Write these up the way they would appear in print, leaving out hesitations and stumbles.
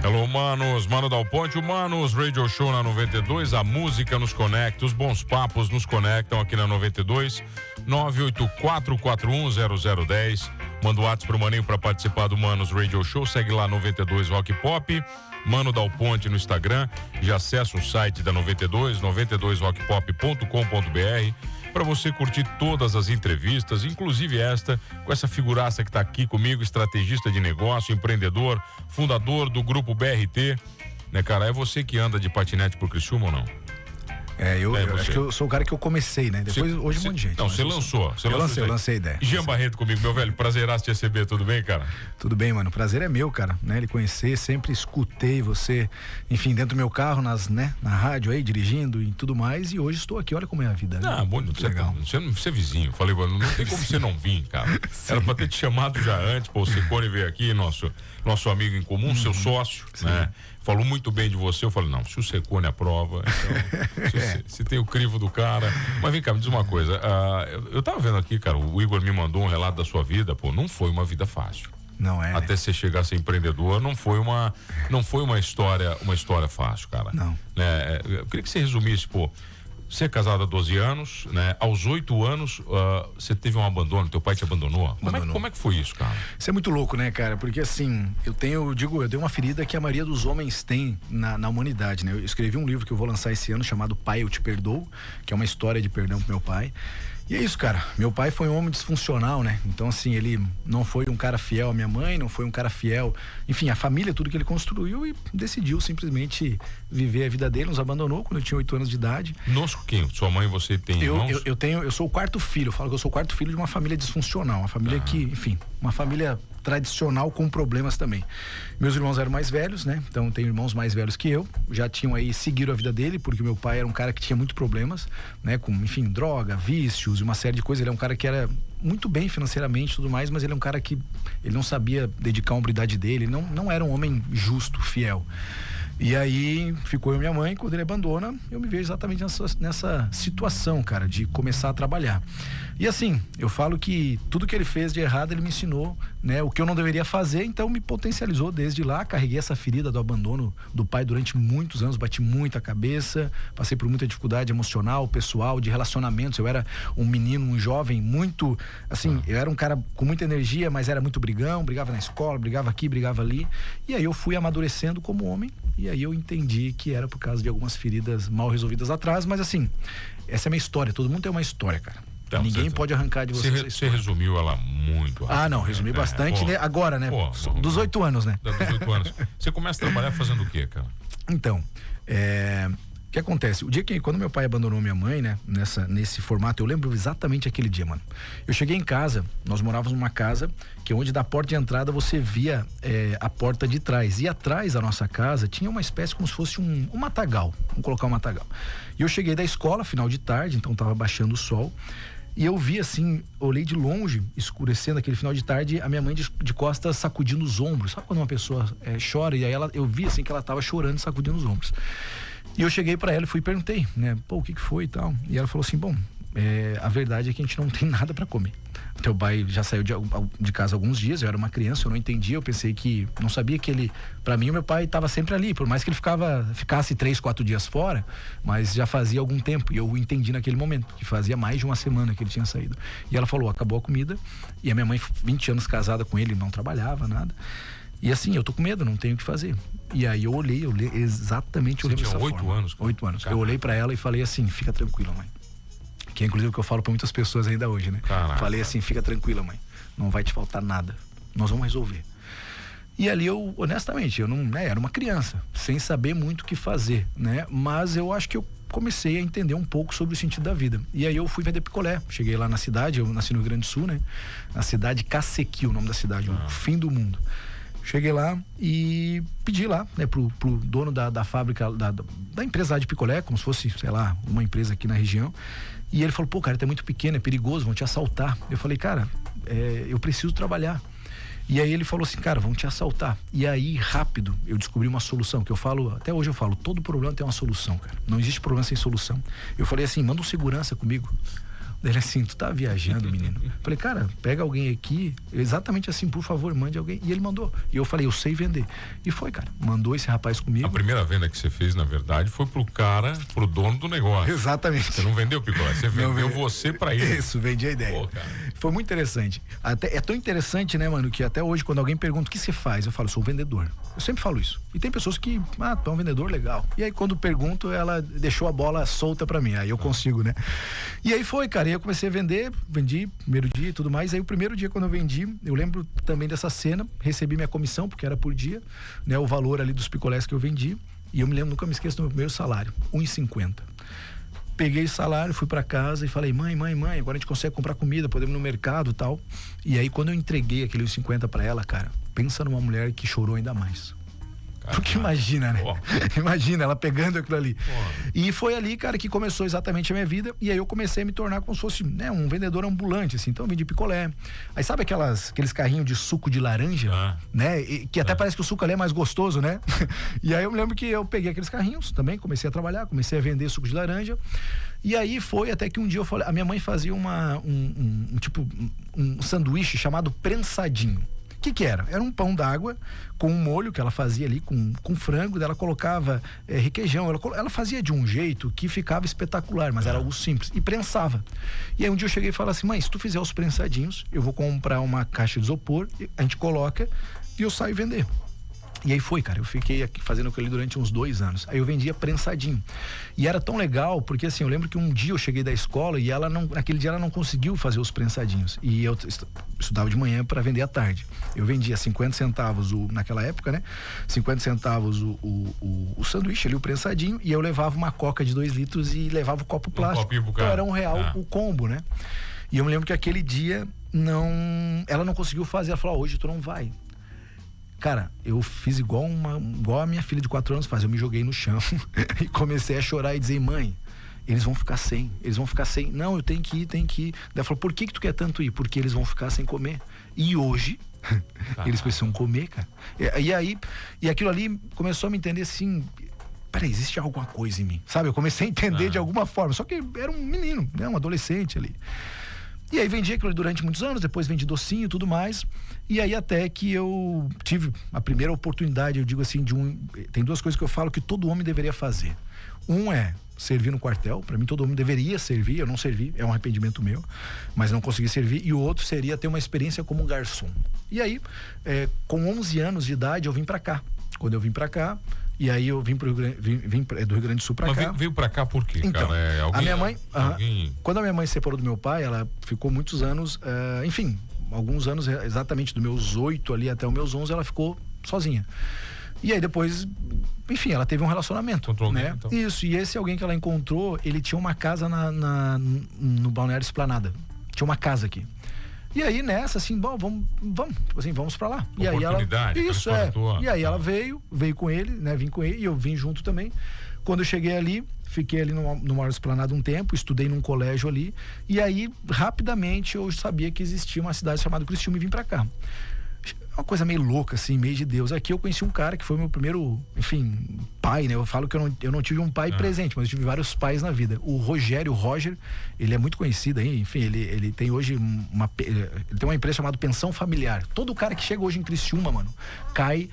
Alô, manos, Mano Dal Ponte, o Manos Radio Show na 92, a música nos conecta, os bons papos nos conectam aqui na 92, 984410010. Manda o WhatsApp pro Maninho para participar do Manos Radio Show, segue lá 92 Rock Pop, Mano Dal Ponte no Instagram, já acessa o site da 92, 92rockpop.com.br, para você curtir todas as entrevistas, inclusive esta, com essa figuraça que está aqui comigo, estrategista de negócio, empreendedor, fundador do grupo BRT, né, cara? É você que anda de patinete por Criciúma ou não? Eu acho que eu sou o cara que eu comecei, né? Depois, hoje um monte de gente. Não, você lançou. Eu lancei a ideia. Jean Barreto comigo, meu velho, prazeraço te receber, tudo bem, cara? Tudo bem, mano, o prazer é meu, cara, né? Ele conhecer, sempre escutei você, enfim, dentro do meu carro, na rádio aí, dirigindo e tudo mais, e hoje estou aqui, olha como é a vida, né? Ah, bom, legal. Você é vizinho, falei, mano, não tem como você não vir, cara. Era pra ter te chamado já antes, pô, o Secone veio aqui, nosso amigo em comum, seu sócio, né? Falou muito bem de você, eu falei, não, se o Secone aprova, então, se tem o crivo do cara. Mas vem cá, me diz uma coisa, eu tava vendo aqui, cara, o Igor me mandou um relato da sua vida, pô, não foi uma vida fácil. Não é. Até você chegar a ser empreendedor, não foi uma história fácil, cara. Não. Eu queria que você resumisse, pô, você é casado há 12 anos, né? Aos 8 anos, você teve um abandono, teu pai te abandonou. Como é que foi isso, cara? Isso é muito louco, né, cara? Porque assim, eu tenho uma ferida que a maioria dos homens tem na humanidade, né? Eu escrevi um livro que eu vou lançar esse ano chamado Pai, Eu Te Perdoo, que é uma história de perdão pro meu pai. E é isso, cara, meu pai foi um homem disfuncional, né? Então assim, ele não foi um cara fiel à minha mãe, não foi um cara fiel, enfim, a família, tudo que ele construiu, e decidiu simplesmente viver a vida dele, nos abandonou quando eu tinha 8 anos de idade. Nossa, quem? Sua mãe e você tem irmãos? Eu sou o quarto filho, eu falo que eu sou o quarto filho de uma família disfuncional, uma família que, enfim, uma família tradicional com problemas também. Meus irmãos eram mais velhos, né? Então tenho irmãos mais velhos que eu, já tinham aí seguido a vida dele, porque meu pai era um cara que tinha muitos problemas, né? Com, enfim, droga, vícios e uma série de coisas. Ele é um cara que era muito bem financeiramente e tudo mais, mas ele é um cara que ele não sabia dedicar a hombridade dele, ele não era um homem justo, fiel. E aí ficou eu e minha mãe. Quando ele abandona, eu me vejo exatamente nessa situação, cara, de começar a trabalhar. E assim, eu falo que tudo que ele fez de errado, ele me ensinou, né, o que eu não deveria fazer, então me potencializou desde lá. Carreguei essa ferida do abandono do pai durante muitos anos, bati muita cabeça, passei por muita dificuldade emocional, pessoal, de relacionamentos. Eu era um menino, um jovem muito, assim, eu era um cara com muita energia, mas era muito brigão, brigava na escola, brigava aqui, brigava ali. E aí eu fui amadurecendo como homem, e aí eu entendi que era por causa de algumas feridas mal resolvidas atrás, mas assim, essa é a minha história, todo mundo tem uma história, cara. Então, ninguém pode arrancar de você essa história. Você resumiu ela muito rápido. Não, resumi bastante, né? Agora, né? Dos 8 anos, né? Dos 8 anos. Você começa a trabalhar fazendo o quê, cara? Então, o que acontece? O dia quando meu pai abandonou minha mãe, né? Nesse formato, eu lembro exatamente aquele dia, mano. Eu cheguei em casa, nós morávamos numa casa que onde da porta de entrada você via a porta de trás. E atrás da nossa casa tinha uma espécie como se fosse um matagal. Vamos colocar um matagal. E eu cheguei da escola, final de tarde, então tava baixando o sol. E eu vi assim, olhei de longe, escurecendo aquele final de tarde, a minha mãe de costas sacudindo os ombros. Sabe quando uma pessoa chora? E aí eu vi assim que ela tava chorando, sacudindo os ombros. E eu cheguei pra ela e perguntei, né? Pô, o que foi e tal? E ela falou assim, bom, a verdade é que a gente não tem nada pra comer. Teu pai já saiu de casa há alguns dias, eu era uma criança, eu não entendia, eu pensei que, não sabia que ele, pra mim o meu pai estava sempre ali, por mais que ele ficasse 3, 4 dias fora, mas já fazia algum tempo, e eu entendi naquele momento, que fazia mais de uma semana que ele tinha saído. E ela falou, acabou a comida, e a minha mãe, 20 anos casada com ele, não trabalhava, nada. E assim, eu tô com medo, não tenho o que fazer. E aí eu olhei exatamente Você tinha 8 anos? 8 anos. Caramba. Eu olhei pra ela e falei assim, fica tranquila, mãe. Que é inclusive o que eu falo pra muitas pessoas ainda hoje, né? Caraca. Falei assim, fica tranquila, mãe. Não vai te faltar nada. Nós vamos resolver. E ali eu, honestamente, eu não, era uma criança, sem saber muito o que fazer, né? Mas eu acho que eu comecei a entender um pouco sobre o sentido da vida. E aí eu fui vender picolé. Cheguei lá na cidade, eu nasci no Rio Grande do Sul, né? Na cidade Cacequi, o nome da cidade, o fim do mundo. Cheguei lá e pedi lá, né, pro dono da fábrica, da empresa de picolé, como se fosse, sei lá, uma empresa aqui na região. E ele falou, pô, cara, tu é muito pequeno, é perigoso, vão te assaltar. Eu falei, cara, eu preciso trabalhar. E aí ele falou assim, cara, vão te assaltar. E aí, rápido, eu descobri uma solução, que eu falo, até hoje eu falo, todo problema tem uma solução, cara. Não existe problema sem solução. Eu falei assim, manda um segurança comigo. Daí ele assim, tu tá viajando, menino? Falei, cara, pega alguém aqui, exatamente assim, por favor, mande alguém. E ele mandou. E eu falei, eu sei vender. E foi, cara. Mandou esse rapaz comigo. A primeira venda que você fez, na verdade, foi pro dono do negócio. Exatamente. Você não vendeu o picolé, você vendeu você pra ele. Isso, vendi a ideia. Pô, cara. Foi muito interessante. É tão interessante, né, mano, que até hoje, quando alguém pergunta o que você faz, eu falo, sou um vendedor. Eu sempre falo isso. E tem pessoas que, tu é um vendedor, legal. E aí, quando pergunto, ela deixou a bola solta pra mim. Aí eu consigo, né? E aí foi, cara. E eu comecei a vender, vendi primeiro dia e tudo mais. Aí o primeiro dia, quando eu vendi, eu lembro também dessa cena, recebi minha comissão, porque era por dia, né? O valor ali dos picolés que eu vendi. E eu me lembro, nunca me esqueço do meu primeiro salário, R$1,50. Peguei o salário, fui pra casa e falei, mãe, agora a gente consegue comprar comida, podemos ir no mercado e tal. E aí, quando eu entreguei aquele R$1,50 pra ela, cara, pensa numa mulher que chorou ainda mais. Porque imagina, né? Imagina ela pegando aquilo ali. E foi ali, cara, que começou exatamente a minha vida. E aí eu comecei a me tornar como se fosse, né, um vendedor ambulante, assim. Então eu vendi picolé. Aí sabe aqueles carrinhos de suco de laranja, né? Que até parece que o suco ali é mais gostoso, né? E aí eu me lembro que eu peguei aqueles carrinhos também, comecei a trabalhar, comecei a vender suco de laranja. E aí foi até que um dia eu falei, a minha mãe fazia um sanduíche chamado prensadinho. O que era? Era um pão d'água com um molho que ela fazia ali com frango, daí ela colocava requeijão, ela fazia de um jeito que ficava espetacular, mas era algo simples, e prensava. E aí um dia eu cheguei e falei assim, mãe, se tu fizer os prensadinhos, eu vou comprar uma caixa de isopor, a gente coloca e eu saio vender. E aí foi, cara, eu fiquei aqui fazendo aquilo ali durante uns 2 anos. Aí eu vendia prensadinho. E era tão legal, porque assim, eu lembro que um dia eu cheguei da escola e naquele dia ela não conseguiu fazer os prensadinhos. E eu estudava de manhã para vender à tarde. Eu vendia 50 centavos naquela época, né? 50 centavos o sanduíche ali, o prensadinho, e eu levava uma coca de 2 litros e levava o copo plástico. Então era R$1 o combo, né? E eu me lembro que aquele dia ela não conseguiu fazer. Ela falou, hoje tu não vai. Cara, eu fiz igual a minha filha de 4 anos faz. Eu me joguei no chão e comecei a chorar e dizer, mãe, eles vão ficar sem. Não, eu tenho que ir. Daí ela falou, por que tu quer tanto ir? Porque eles vão ficar sem comer. E hoje, eles precisam comer, cara. E aquilo ali começou a me entender assim, peraí, existe alguma coisa em mim, sabe? Eu comecei a entender de alguma forma, só que era um menino, né? Um adolescente ali. E aí vendi aquilo durante muitos anos, depois vendi docinho e tudo mais. E aí até que eu tive a primeira oportunidade, eu digo assim, tem 2 coisas que eu falo que todo homem deveria fazer. Um é servir no quartel, pra mim todo homem deveria servir, eu não servi, é um arrependimento meu, mas não consegui servir. E o outro seria ter uma experiência como garçom. E aí, com 11 anos de idade, eu vim pra cá. Quando eu vim pra cá, e aí eu vim do Rio Grande do Sul pra cá. Veio pra cá por quê, então, cara? A minha mãe, quando a minha mãe se separou do meu pai, ela ficou muitos anos, enfim, alguns anos, exatamente dos meus 8 ali até os meus 11, ela ficou sozinha. E aí depois, enfim, ela teve um relacionamento, né? Então. Isso, e esse alguém que ela encontrou, ele tinha uma casa no Balneário Esplanada. Tinha uma casa aqui. E aí nessa, assim, bom, vamos pra lá. E aí ela, isso e aí ela veio com ele, né? Vim com ele e eu vim junto também. Quando eu cheguei ali, fiquei ali no Maior Esplanada um tempo, estudei num colégio ali. E aí, rapidamente, eu sabia que existia uma cidade chamada Criciúma e vim pra cá. Uma coisa meio louca, assim, meio de Deus. Aqui eu conheci um cara que foi meu primeiro, enfim, pai, né? Eu falo que eu não tive um pai presente, mas eu tive vários pais na vida. O Roger, ele é muito conhecido aí, enfim, ele tem hoje ele tem uma empresa chamada Pensão Familiar. Todo cara que chega hoje em Criciúma, mano, cai,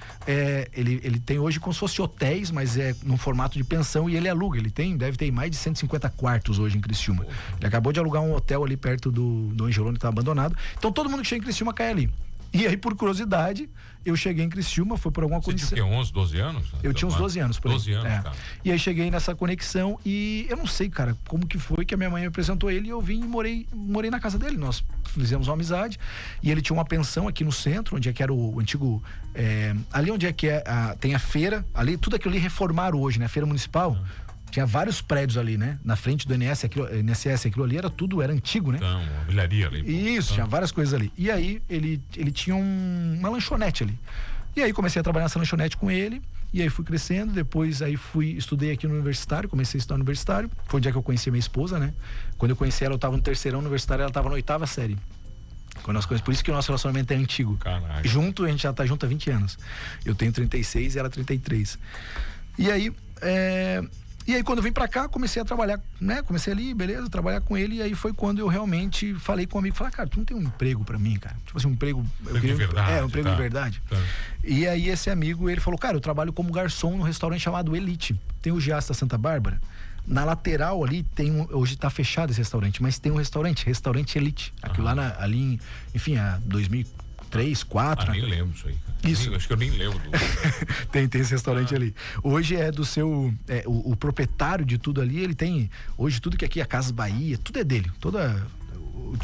ele tem hoje como se fosse hotéis, mas é num formato de pensão e ele aluga. Deve ter mais de 150 quartos hoje em Criciúma. Ele acabou de alugar um hotel ali perto do Angelone, que tá abandonado. Então todo mundo que chega em Criciúma cai ali. E aí, por curiosidade, eu cheguei em Criciúma, foi por alguma conexão. Você tinha 11, 12 anos? Eu tinha uns 12 anos, por aí. 12 anos, cara. E aí cheguei nessa conexão e eu não sei, cara, como que foi que a minha mãe me apresentou ele e eu vim e morei na casa dele. Nós fizemos uma amizade e ele tinha uma pensão aqui no centro, onde é que era o antigo... ali onde é que tem a feira, ali, tudo aquilo ali reformaram hoje, né? A feira municipal. Tinha vários prédios ali, né? Na frente do INSS, aquilo ali era antigo, né? Então, uma vilharia ali. Isso, tinha várias coisas ali. E aí, ele tinha uma lanchonete ali. E aí, comecei a trabalhar nessa lanchonete com ele. E aí, fui crescendo. Depois, aí, estudei aqui no universitário. Comecei a estudar no universitário. Foi onde é que eu conheci a minha esposa, né? Quando eu conheci ela, eu tava no terceirão universitário. Ela tava na 8ª série. Por isso que o nosso relacionamento é antigo. Caraca. A gente já tá junto há 20 anos. Eu tenho 36 e ela 33. E aí, E aí, quando eu vim pra cá, comecei a trabalhar, né? Comecei ali, beleza, trabalhar com ele. E aí foi quando eu realmente falei com um amigo. Falei, cara, tu não tem um emprego pra mim, cara? Tipo assim, um emprego... de verdade. Um emprego de verdade. Tá. E aí, esse amigo, ele falou, cara, eu trabalho como garçom num restaurante chamado Elite. Tem o Giasta Santa Bárbara. Na lateral ali, hoje tá fechado esse restaurante, mas tem um restaurante Elite. Aquilo lá ali, enfim, há 2003, 2004. Nem lembro isso aí. Isso. Acho que eu nem lembro. Tem esse restaurante ali. Hoje é do seu... o proprietário de tudo ali, ele tem... Hoje tudo que aqui é Casas Bahia, tudo é dele.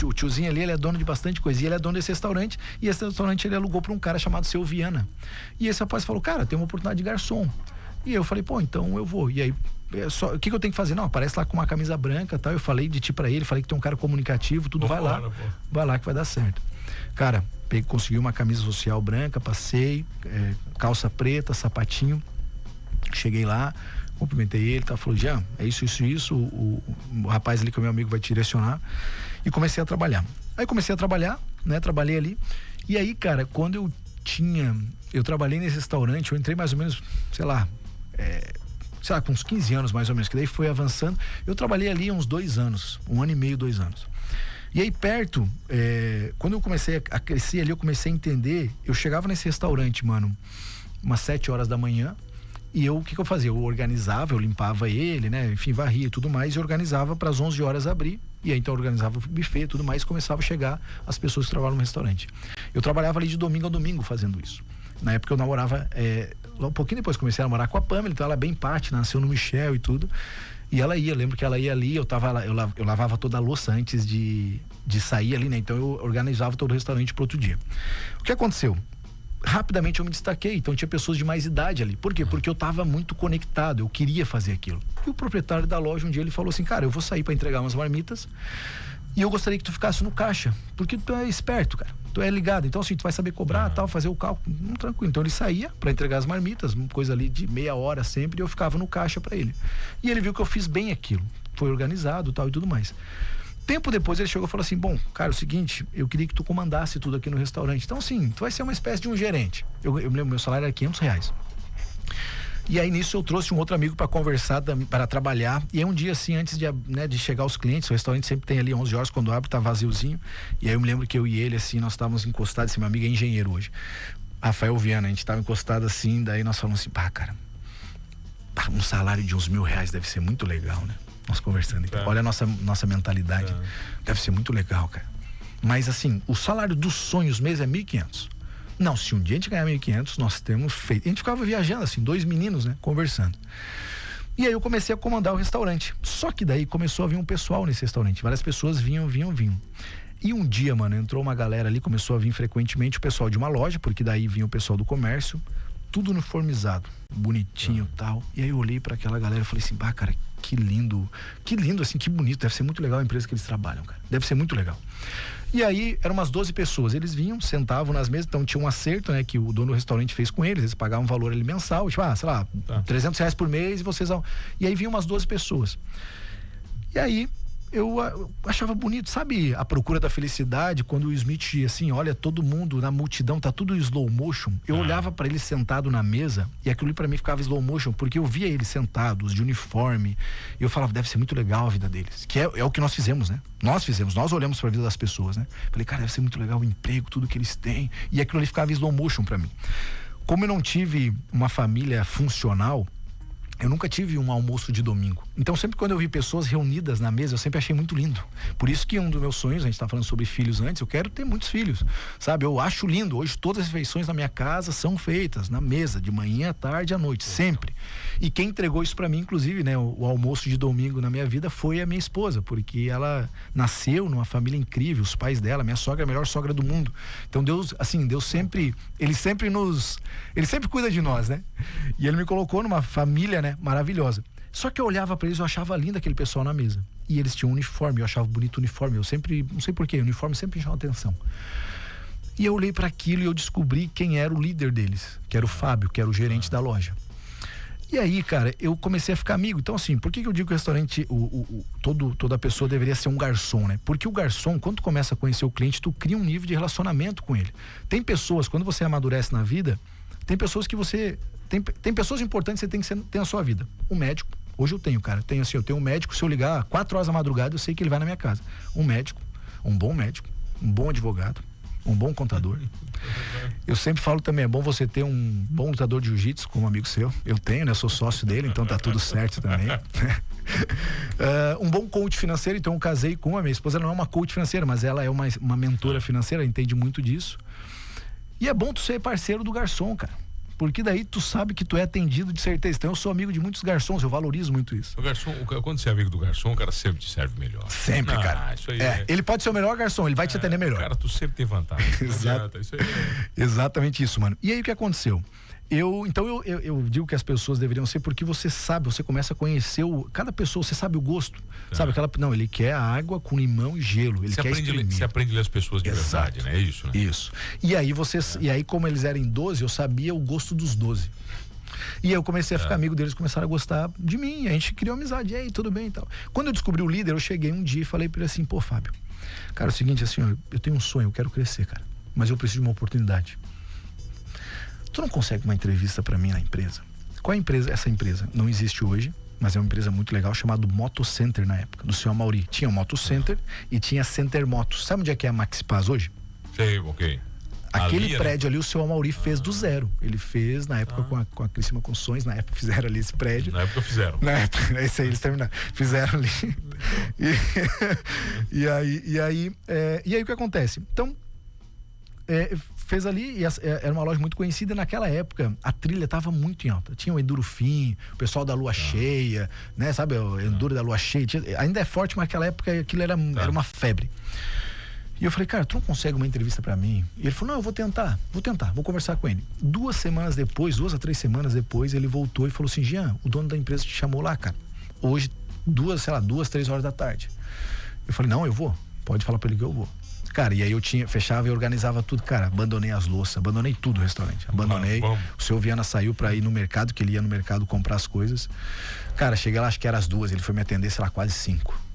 O tiozinho ali, ele é dono de bastante coisa. E ele é dono desse restaurante. E esse restaurante ele alugou para um cara chamado Seu Viana. E esse rapaz falou, cara, tem uma oportunidade de garçom. E eu falei, pô, então eu vou. E aí, o que eu tenho que fazer? Não, aparece lá com uma camisa branca e tal. Eu falei de ti pra ele, falei que tem um cara comunicativo, tudo, vai lá. Vai lá que vai dar certo. Cara, consegui uma camisa social branca, passei, calça preta, sapatinho. Cheguei lá, cumprimentei ele, tá? Falou, Jean, é isso. O rapaz ali que é meu amigo vai te direcionar. E comecei a trabalhar. Aí comecei a trabalhar, né? Trabalhei ali. E aí, cara, quando eu trabalhei nesse restaurante, eu entrei mais ou menos, sei lá, com uns 15 anos mais ou menos, que daí foi avançando. Eu trabalhei ali uns 2 anos, 1 ano e meio, 2 anos. E aí perto, quando eu comecei a crescer ali, eu comecei a entender, eu chegava nesse restaurante, mano, umas 7 horas da manhã, e o que eu fazia? Eu organizava, eu limpava ele, né? Enfim, varria e tudo mais, e organizava para as 11 horas abrir. E aí então eu organizava o buffet e tudo mais, e começava a chegar as pessoas que trabalham no restaurante. Eu trabalhava ali de domingo a domingo fazendo isso. Na época eu namorava, um pouquinho depois comecei a namorar com a Pamela, então ela é bem parte, nasceu no Michel e tudo. E ela ia, lembro que ela ia ali, eu lavava toda a louça antes de sair ali, né? Então eu organizava todo o restaurante pro outro dia. O que aconteceu? Rapidamente eu me destaquei, então tinha pessoas de mais idade ali. Por quê? Porque eu tava muito conectado, eu queria fazer aquilo. E o proprietário da loja um dia ele falou assim, cara, eu vou sair para entregar umas marmitas e eu gostaria que tu ficasse no caixa, porque tu é esperto, cara, tu é ligado, então assim, tu vai saber cobrar, tal, fazer o cálculo, tranquilo. Então ele saía para entregar as marmitas, uma coisa ali de meia hora sempre, e eu ficava no caixa para ele. E ele viu que eu fiz bem aquilo, foi organizado, tal e tudo mais. Tempo depois ele chegou e falou assim, bom, cara, é o seguinte, eu queria que tu comandasse tudo aqui no restaurante. Então assim, tu vai ser uma espécie de um gerente. Eu me lembro, meu salário era R$500. E aí nisso eu trouxe um outro amigo para conversar, para trabalhar. E aí um dia assim, antes de chegar os clientes, o restaurante sempre tem ali 11 horas, quando abre tá vaziozinho. E aí eu me lembro que eu e ele assim, nós estávamos encostados, esse meu amigo é engenheiro hoje, Rafael Viana, a gente estava encostado assim, daí nós falamos assim, cara, um salário de uns R$1.000 deve ser muito legal, né? Nós conversando, então, olha a nossa mentalidade, deve ser muito legal, cara. Mas assim, o salário dos sonhos mês é 1.500. Não, se um dia a gente ganhar 1.500, nós temos feito. A gente ficava viajando assim, 2 meninos, né, conversando. E aí eu comecei a comandar o restaurante. Só que daí começou a vir um pessoal nesse restaurante, várias pessoas vinham. E um dia, mano, entrou uma galera ali, começou a vir frequentemente o pessoal de uma loja, porque daí vinha o pessoal do comércio, tudo uniformizado, bonitinho e tal. E aí eu olhei pra aquela galera e falei assim, cara, que lindo, assim, que bonito, deve ser muito legal a empresa que eles trabalham, cara, deve ser muito legal. E aí, eram umas 12 pessoas, eles vinham, sentavam nas mesas, então tinha um acerto, né, que o dono do restaurante fez com eles pagavam um valor ali mensal, tipo, sei lá, R$300 por mês e vocês... E aí vinham umas 12 pessoas. E aí, eu achava bonito, sabe a Procura da Felicidade, quando o Smith, assim, olha todo mundo na multidão, tá tudo em slow motion, eu olhava pra ele sentado na mesa, e aquilo ali pra mim ficava slow motion, porque eu via eles sentados, de uniforme, e eu falava, deve ser muito legal a vida deles, que é o que nós fizemos, né? Nós olhamos pra vida das pessoas, né? Falei, cara, deve ser muito legal o emprego, tudo que eles têm, e aquilo ali ficava em slow motion pra mim. Como eu não tive uma família funcional, eu nunca tive um almoço de domingo. Então, sempre quando eu vi pessoas reunidas na mesa, eu sempre achei muito lindo. Por isso que um dos meus sonhos, a gente estava falando sobre filhos antes, eu quero ter muitos filhos, sabe? Eu acho lindo. Hoje, todas as refeições na minha casa são feitas na mesa, de manhã, à tarde, à noite, sempre. E quem entregou isso para mim, inclusive, né? O almoço de domingo na minha vida foi a minha esposa, porque ela nasceu numa família incrível, os pais dela, minha sogra é a melhor sogra do mundo. Então, Deus sempre, ele sempre cuida de nós, né? E ele me colocou numa família, né, maravilhosa. Só que eu olhava pra eles, eu achava lindo aquele pessoal na mesa. E eles tinham um uniforme, eu achava bonito o uniforme. Eu sempre, não sei porquê, o uniforme sempre me chamava atenção. E eu olhei para aquilo e eu descobri quem era o líder deles, que era o Fábio, que era o gerente da loja. E aí, cara, eu comecei a ficar amigo. Então, assim, por que eu digo que o restaurante, toda pessoa deveria ser um garçom, né? Porque o garçom, quando tu começa a conhecer o cliente, tu cria um nível de relacionamento com ele. Tem pessoas, quando você amadurece na vida, tem pessoas que você... Tem pessoas importantes que você tem que ter na sua vida. O médico, Hoje eu tenho, cara. Eu tenho um médico, se eu ligar 4 horas da madrugada, eu sei que ele vai na minha casa. Um médico, um bom advogado, um bom contador. Eu sempre falo também, é bom você ter um bom lutador de jiu-jitsu como amigo seu. Eu tenho, né? Eu sou sócio dele, então tá tudo certo também. Um bom coach financeiro, então eu casei com a minha esposa. Ela não é uma coach financeira, mas ela é uma mentora financeira, entende muito disso. E é bom tu ser parceiro do garçom, cara. Porque daí tu sabe que tu é atendido de certeza. Então eu sou amigo de muitos garçons, eu valorizo muito isso. O garçom, quando você é amigo do garçom, o cara sempre te serve melhor. Sempre, cara. Isso aí ele pode ser o melhor garçom, ele vai te atender melhor. Cara, tu sempre tem vantagem. Exato. Isso aí Exatamente isso, mano. E aí o que aconteceu? Eu digo que as pessoas deveriam ser porque você sabe, você começa a conhecer cada pessoa, você sabe o gosto. Sabe não, ele quer a água com limão e gelo, ele quer exprimir. Você aprende a ler as pessoas de verdade, né? É isso, né? Isso. E aí como eles eram em 12, eu sabia o gosto dos 12. E aí eu comecei a ficar amigo deles, começaram a gostar de mim, a gente criou amizade, e aí, tudo bem e tal. Quando eu descobri o líder, eu cheguei um dia e falei pra ele assim, pô, Fábio, cara, é o seguinte, assim, ó, eu tenho um sonho, eu quero crescer, cara, mas eu preciso de uma oportunidade. Tu não consegue uma entrevista pra mim na empresa? Qual é a empresa? Essa empresa não existe hoje, mas é uma empresa muito legal, chamada Moto Center na época, do senhor Mauri. Tinha o Moto Center e tinha Center Motos. Sabe onde é que é a Maxi Paz hoje? Sei, ok. Aquele prédio ali, o senhor Mauri fez do zero. Ele fez, na época, com a Criciúma Construções, na época fizeram ali esse prédio. Na época fizeram. Na época, esse aí eles terminaram. Fizeram ali. E aí o que acontece? Então, fez ali, e era uma loja muito conhecida. Naquela época, a trilha estava muito em alta. Tinha o Endurofim, o pessoal da Lua Cheia, né? Sabe, o Enduro da Lua Cheia. Ainda é forte, mas naquela época aquilo era uma febre. E eu falei, cara, tu não consegue uma entrevista pra mim? E ele falou, não, eu vou tentar, vou conversar com ele. 2 a 3 semanas depois, ele voltou e falou assim, Jean, o dono da empresa te chamou lá, cara. Hoje, 2, 3 horas da tarde. Eu falei, não, eu vou. Pode falar pra ele que eu vou. Cara, e aí eu fechava e organizava tudo, cara, abandonei as louças, abandonei tudo o restaurante, abandonei. O seu Viana saiu pra ir no mercado, que ele ia no mercado comprar as coisas. Cara, cheguei lá, acho que era às 2, ele foi me atender, sei lá, quase 5.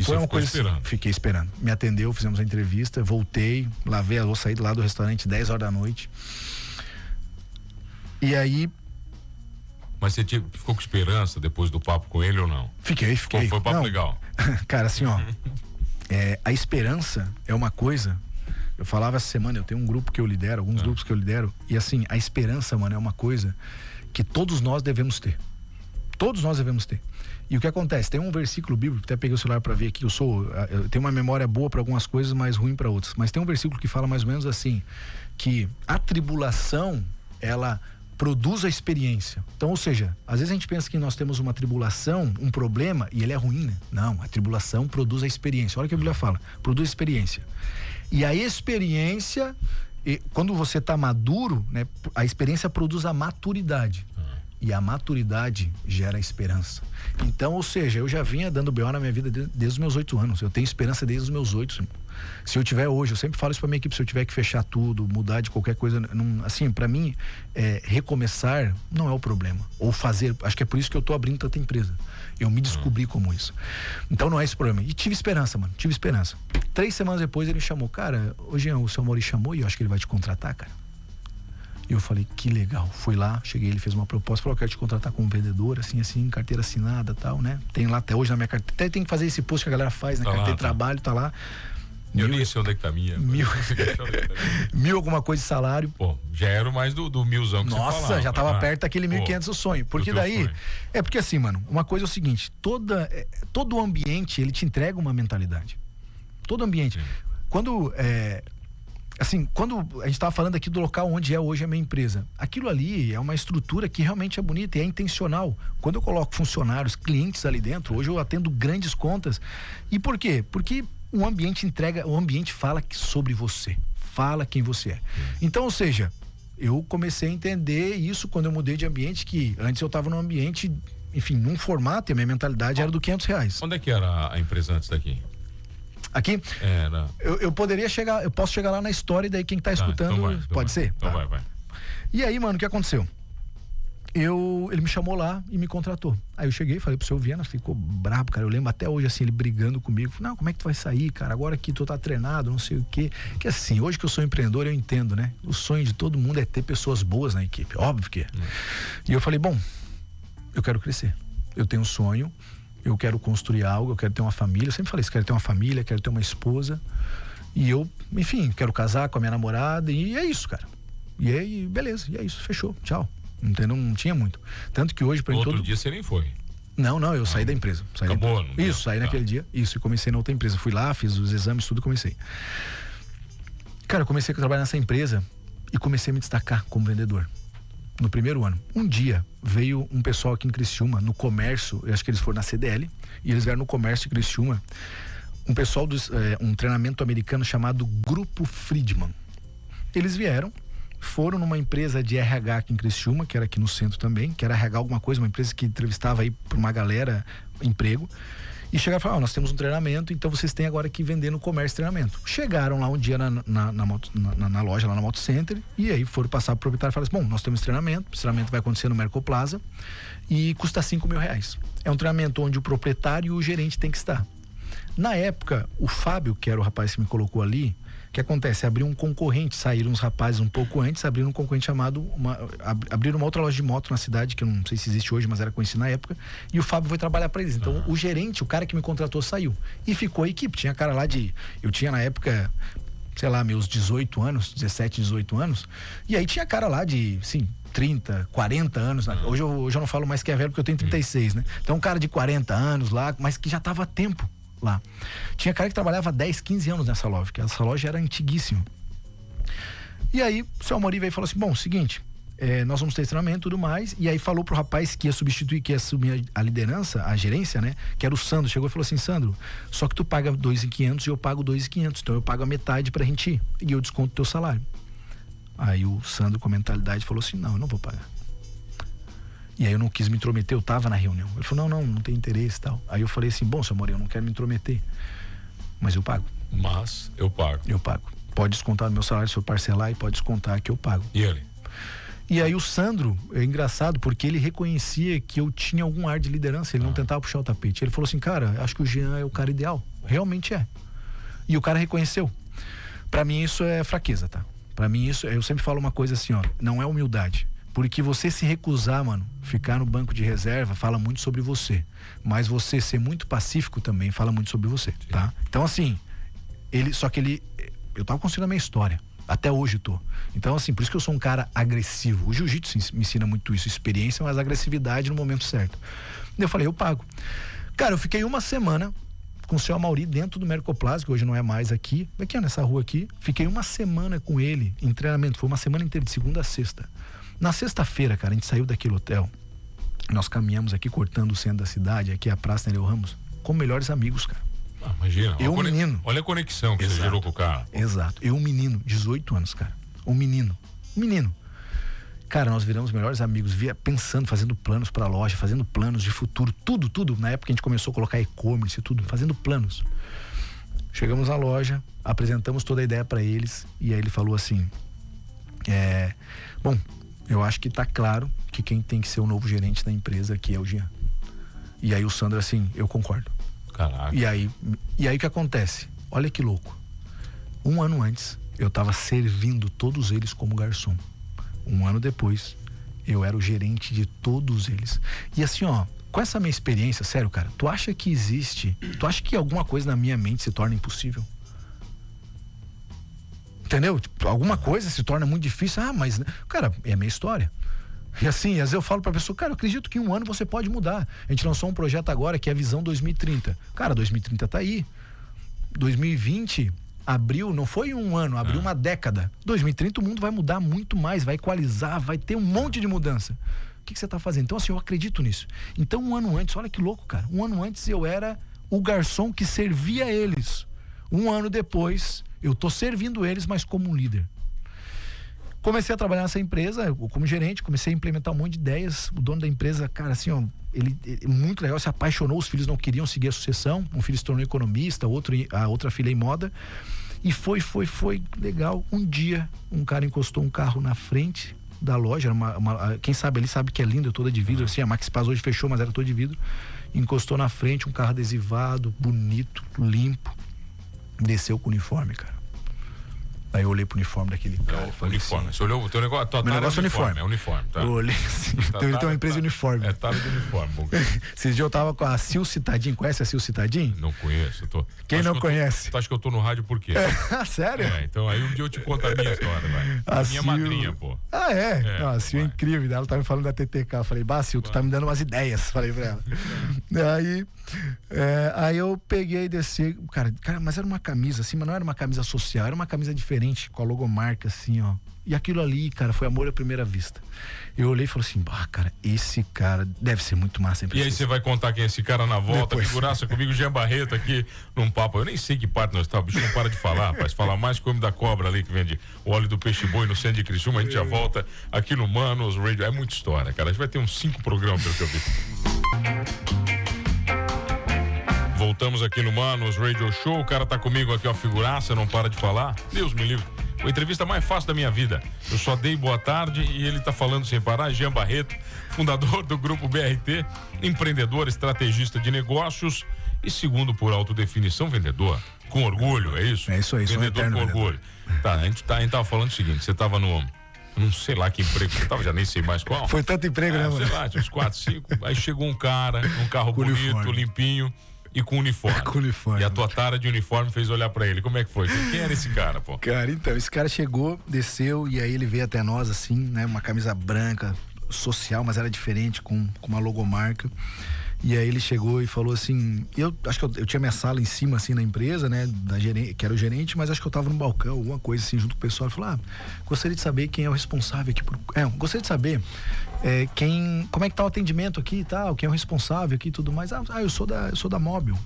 Foi uma coisa assim, fiquei esperando. Me atendeu, fizemos a entrevista, voltei, lavei a louça, saí lá do restaurante 10 horas da noite. E aí... Mas você ficou com esperança depois do papo com ele ou não? Fiquei. Foi papo legal? Cara, assim, ó, a esperança é uma coisa... Eu falava essa semana, eu tenho um grupo que eu lidero, alguns grupos que eu lidero, e assim, a esperança, mano, é uma coisa que todos nós devemos ter. Todos nós devemos ter. E o que acontece? Tem um versículo bíblico, até peguei o celular para ver aqui, eu tenho uma memória boa para algumas coisas, mas ruim para outras. Mas tem um versículo que fala mais ou menos assim, que a tribulação, ela produz a experiência. Então, ou seja, às vezes a gente pensa que nós temos uma tribulação, um problema, e ele é ruim, né? Não, a tribulação produz a experiência. Olha o que a Bíblia fala, produz experiência. E a experiência, quando você está maduro, né, a experiência produz a maturidade. E a maturidade gera esperança. Então, ou seja, eu já vinha dando BO na minha vida desde os meus 8 anos. Eu tenho esperança desde os meus 8. Se eu tiver hoje, eu sempre falo isso pra minha equipe, se eu tiver que fechar tudo, mudar de qualquer coisa, assim, pra mim, recomeçar não é o problema. Ou fazer, acho que é por isso que eu tô abrindo tanta empresa. Eu me descobri como isso. Então não é esse problema. E tive esperança, mano, 3 semanas depois ele me chamou, cara, hoje o seu Mauri chamou e eu acho que ele vai te contratar, cara. E eu falei, que legal. Fui lá, cheguei, ele fez uma proposta, falou, eu quero te contratar como vendedor, assim, carteira assinada e tal, né? Tem lá até hoje na minha carteira. Até tem que fazer esse post que a galera faz, né? Carteira de trabalho, tá lá. Eu nem sei onde é que tá a minha. 1.000 alguma coisa de salário. Pô, já era mais do 1000zão que Nossa, você falava. Já tava perto daquele 1.500 o sonho. Porque daí, sonho. Porque assim, mano, uma coisa é o seguinte, todo ambiente, ele te entrega uma mentalidade. Todo ambiente. Sim. Quando a gente estava falando aqui do local onde é hoje a minha empresa, aquilo ali é uma estrutura que realmente é bonita e é intencional. Quando eu coloco funcionários, clientes ali dentro, hoje eu atendo grandes contas. E por quê? Porque o ambiente fala sobre você, fala quem você é. Então, ou seja, eu comecei a entender isso quando eu mudei de ambiente, que antes eu estava num ambiente, enfim, num formato, e a minha mentalidade era do R$500. Onde é que era a empresa antes daqui? Aqui? Era. Eu posso chegar lá na história, e daí quem tá escutando, então pode ser? Então vai. E aí, mano, o que aconteceu? Ele me chamou lá e me contratou. Aí eu cheguei, falei pro seu Viana, ficou brabo, cara. Eu lembro até hoje, assim, ele brigando comigo. Não, como é que tu vai sair, cara? Agora que tu tá treinado, não sei o quê. Que assim, hoje que eu sou empreendedor, eu entendo, né? O sonho de todo mundo é ter pessoas boas na equipe, óbvio que é. E eu falei, bom, eu quero crescer. Eu tenho um sonho, eu quero construir algo, eu quero ter uma família. Eu sempre falei isso, quero ter uma família, quero ter uma esposa. E eu, enfim, quero casar com a minha namorada. E é isso, cara. E aí, beleza, e é isso, fechou, tchau. Entendeu? Não tinha muito. Tanto que hoje... Outro dia você nem foi. Não, eu saí da empresa. Acabou? Não isso, saí naquele dia. Isso, e comecei na outra empresa. Fui lá, fiz os exames, tudo, comecei. Cara, eu comecei a trabalhar nessa empresa e comecei a me destacar como vendedor. No primeiro ano. Um dia veio um pessoal aqui em Criciúma, no comércio, eu acho que eles foram na CDL, e eles vieram no comércio de Criciúma, um pessoal um treinamento americano chamado Grupo Friedman. Eles vieram, foram numa empresa de RH aqui em Criciúma, que era aqui no centro também, que era RH alguma coisa, uma empresa que entrevistava aí pra uma galera emprego, e chegaram e falaram, nós temos um treinamento, então vocês têm agora que vender no comércio treinamento. Chegaram lá um dia na loja, lá na Moto Center, e aí foram passar pro proprietário e falaram assim, bom, nós temos esse treinamento vai acontecer no Mercoplaza e custa R$5.000. É um treinamento onde o proprietário e o gerente tem que estar. Na época, o Fábio, que era o rapaz que me colocou ali, o que acontece? Abriu um concorrente, saíram uns rapazes um pouco antes, abriram um concorrente chamado, abriram uma outra loja de moto na cidade, que eu não sei se existe hoje, mas era conhecida na época, e o Fábio foi trabalhar para eles. Então, o gerente, o cara que me contratou, saiu. E ficou a equipe. Tinha cara lá eu tinha na época, sei lá, meus 18 anos, 17, 18 anos, e aí tinha cara lá de, sim, 30, 40 anos. Hoje eu não falo mais que é velho, porque eu tenho 36, né? Então, um cara de 40 anos lá, mas que já tava há tempo lá. Tinha cara que trabalhava 10, 15 anos nessa loja, porque essa loja era antiguíssima. E aí, o seu Amorim veio e falou assim, bom, seguinte, nós vamos ter esse treinamento e tudo mais, e aí falou pro rapaz que ia substituir, que ia assumir a liderança, a gerência, né, que era o Sandro, chegou e falou assim, Sandro, só que tu paga 2.500 e eu pago 2.500, então eu pago a metade pra gente ir, e eu desconto o teu salário. Aí o Sandro, com a mentalidade, falou assim, não, eu não vou pagar. E aí eu não quis me intrometer, eu tava na reunião. Ele falou, não tem interesse e tal. Aí eu falei assim, bom, seu Amorim, eu não quero me intrometer, mas eu pago. Mas eu pago. Eu pago. Pode descontar no meu salário se eu parcelar e pode descontar que eu pago. E ele? E aí o Sandro, é engraçado, porque ele reconhecia que eu tinha algum ar de liderança, ele não tentava puxar o tapete. Ele falou assim, cara, acho que o Jean é o cara ideal. Realmente é. E o cara reconheceu. Pra mim isso é fraqueza, tá? Pra mim isso, eu sempre falo uma coisa assim, ó, não é humildade. Porque você se recusar, mano, ficar no banco de reserva fala muito sobre você. Mas você ser muito pacífico também fala muito sobre você, tá? Então assim, eu tava construindo a minha história. Até hoje eu tô. Então assim, por isso que eu sou um cara agressivo. O jiu-jitsu me ensina muito isso, experiência, mas agressividade no momento certo. Eu falei, eu pago. Cara, eu fiquei uma semana com o seu Amauri dentro do Mercoplaza, que hoje não é mais aqui nessa rua aqui. Fiquei uma semana com ele em treinamento. Foi uma semana inteira, de segunda a sexta. Na sexta-feira, cara, a gente saiu daquele hotel. Nós caminhamos aqui, cortando o centro da cidade, aqui a Praça Nereu Ramos, como melhores amigos, cara. Imagina. Menino. Olha a conexão que você gerou com o cara. Exato. Eu, menino, 18 anos, cara. Um menino. Cara, nós viramos melhores amigos, pensando, fazendo planos pra loja, fazendo planos de futuro, tudo. Na época a gente começou a colocar e-commerce e tudo, fazendo planos. Chegamos na loja, apresentamos toda a ideia pra eles, e aí ele falou assim, bom, eu acho que tá claro que quem tem que ser o novo gerente da empresa aqui é o Jean. E aí o Sandro assim, eu concordo. Caraca. E aí o que acontece? Olha que louco. Um ano antes, eu tava servindo todos eles como garçom. Um ano depois, eu era o gerente de todos eles. E assim, ó, com essa minha experiência, sério, cara, tu acha que alguma coisa na minha mente se torna impossível? Entendeu? Tipo, alguma coisa se torna muito difícil. Mas, cara, é a minha história. E assim, às vezes eu falo pra pessoa, cara, eu acredito que em um ano você pode mudar. A gente lançou um projeto agora que é a Visão 2030. Cara, 2030 tá aí. 2020 abriu, não foi um ano, abriu uma década. 2030 o mundo vai mudar muito mais, vai equalizar, vai ter um monte de mudança. O que você tá fazendo? Então assim, eu acredito nisso. Então um ano antes, olha que louco, cara. Um ano antes eu era o garçom que servia eles. Um ano depois, eu tô servindo eles, mas como um líder. Comecei a trabalhar nessa empresa, como gerente, comecei a implementar um monte de ideias. O dono da empresa, cara, assim, ó, ele muito legal, se apaixonou, os filhos não queriam seguir a sucessão. Um filho se tornou economista, a outra filha em moda. E foi legal. Um dia, um cara encostou um carro na frente da loja, quem sabe ali sabe que é lindo, toda de vidro, assim, a Max Paz hoje fechou, mas era toda de vidro. Encostou na frente, um carro adesivado, bonito, limpo. Desceu com o uniforme, cara. Daí eu olhei pro uniforme daquele cara. Uniforme. Assim, você olhou o teu negócio? Tua meu negócio é uniforme. É uniforme, tá? Eu olhei assim. Então ele tem uma empresa de uniforme. É tara de uniforme. Esses dias eu tava com a Sil Citadin. Conhece a Sil Citadin? Não conheço. Quem não conhece? Tu acha que eu tô no rádio por quê? Sério? Então aí um dia eu te conto a minha história, vai. A minha madrinha, pô. Ah, é? Não, a Sil é incrível. Ela tava me falando da TTK. Eu falei, Sil, tu tá me dando umas ideias. Falei pra ela. Aí eu peguei e desci. Cara, mas era uma camisa assim, mas não era uma camisa social, era uma camisa diferente, com a logomarca assim, ó. E aquilo ali, cara, foi amor à primeira vista. Eu olhei e falei assim, cara, esse cara deve ser muito massa. E aí você vai contar quem é esse cara na volta, figuraça comigo, Jean Barreto aqui num papo. Eu nem sei que parte nós estamos, o bicho não para de falar, rapaz. Fala mais que o homem da cobra ali, que vende o óleo do peixe boi no centro de Criciúma. A gente já volta aqui no Manos Radio. É muita história, cara. A gente vai ter uns 5 programas pelo que eu vi. Voltamos aqui no Manos Radio Show. O cara tá comigo aqui, ó, figuraça, não para de falar. Deus me livre. Foi a entrevista mais fácil da minha vida. Eu só dei boa tarde e ele tá falando sem parar. Jean Barreto, fundador do Grupo BRT, empreendedor, estrategista de negócios e, segundo por autodefinição, vendedor. Com orgulho, é isso? É isso aí, vendedor com orgulho. Tá, a gente tava falando o seguinte, você tava não sei lá que emprego você tava, já nem sei mais qual. Foi tanto emprego, né, mano? Sei lá, tinha uns 4, 5. Aí chegou um cara, um carro bonito, uniforme, limpinho. E com uniforme. Com uniforme. E a tua tara de uniforme fez olhar pra ele. Como é que foi? Quem era esse cara, pô? Cara, então, esse cara chegou, desceu e aí ele veio até nós, assim, né? Uma camisa branca, social, mas era diferente, com uma logomarca. E aí ele chegou e falou assim, eu acho que eu tinha minha sala em cima, assim, na empresa, né? Da gerente, que era o gerente, mas acho que eu tava no balcão, alguma coisa assim, junto com o pessoal. Ele falou, gostaria de saber quem é o responsável aqui por... gostaria de saber como é que tá o atendimento aqui e tal, quem é o responsável aqui e tudo mais. Eu sou da Móbil.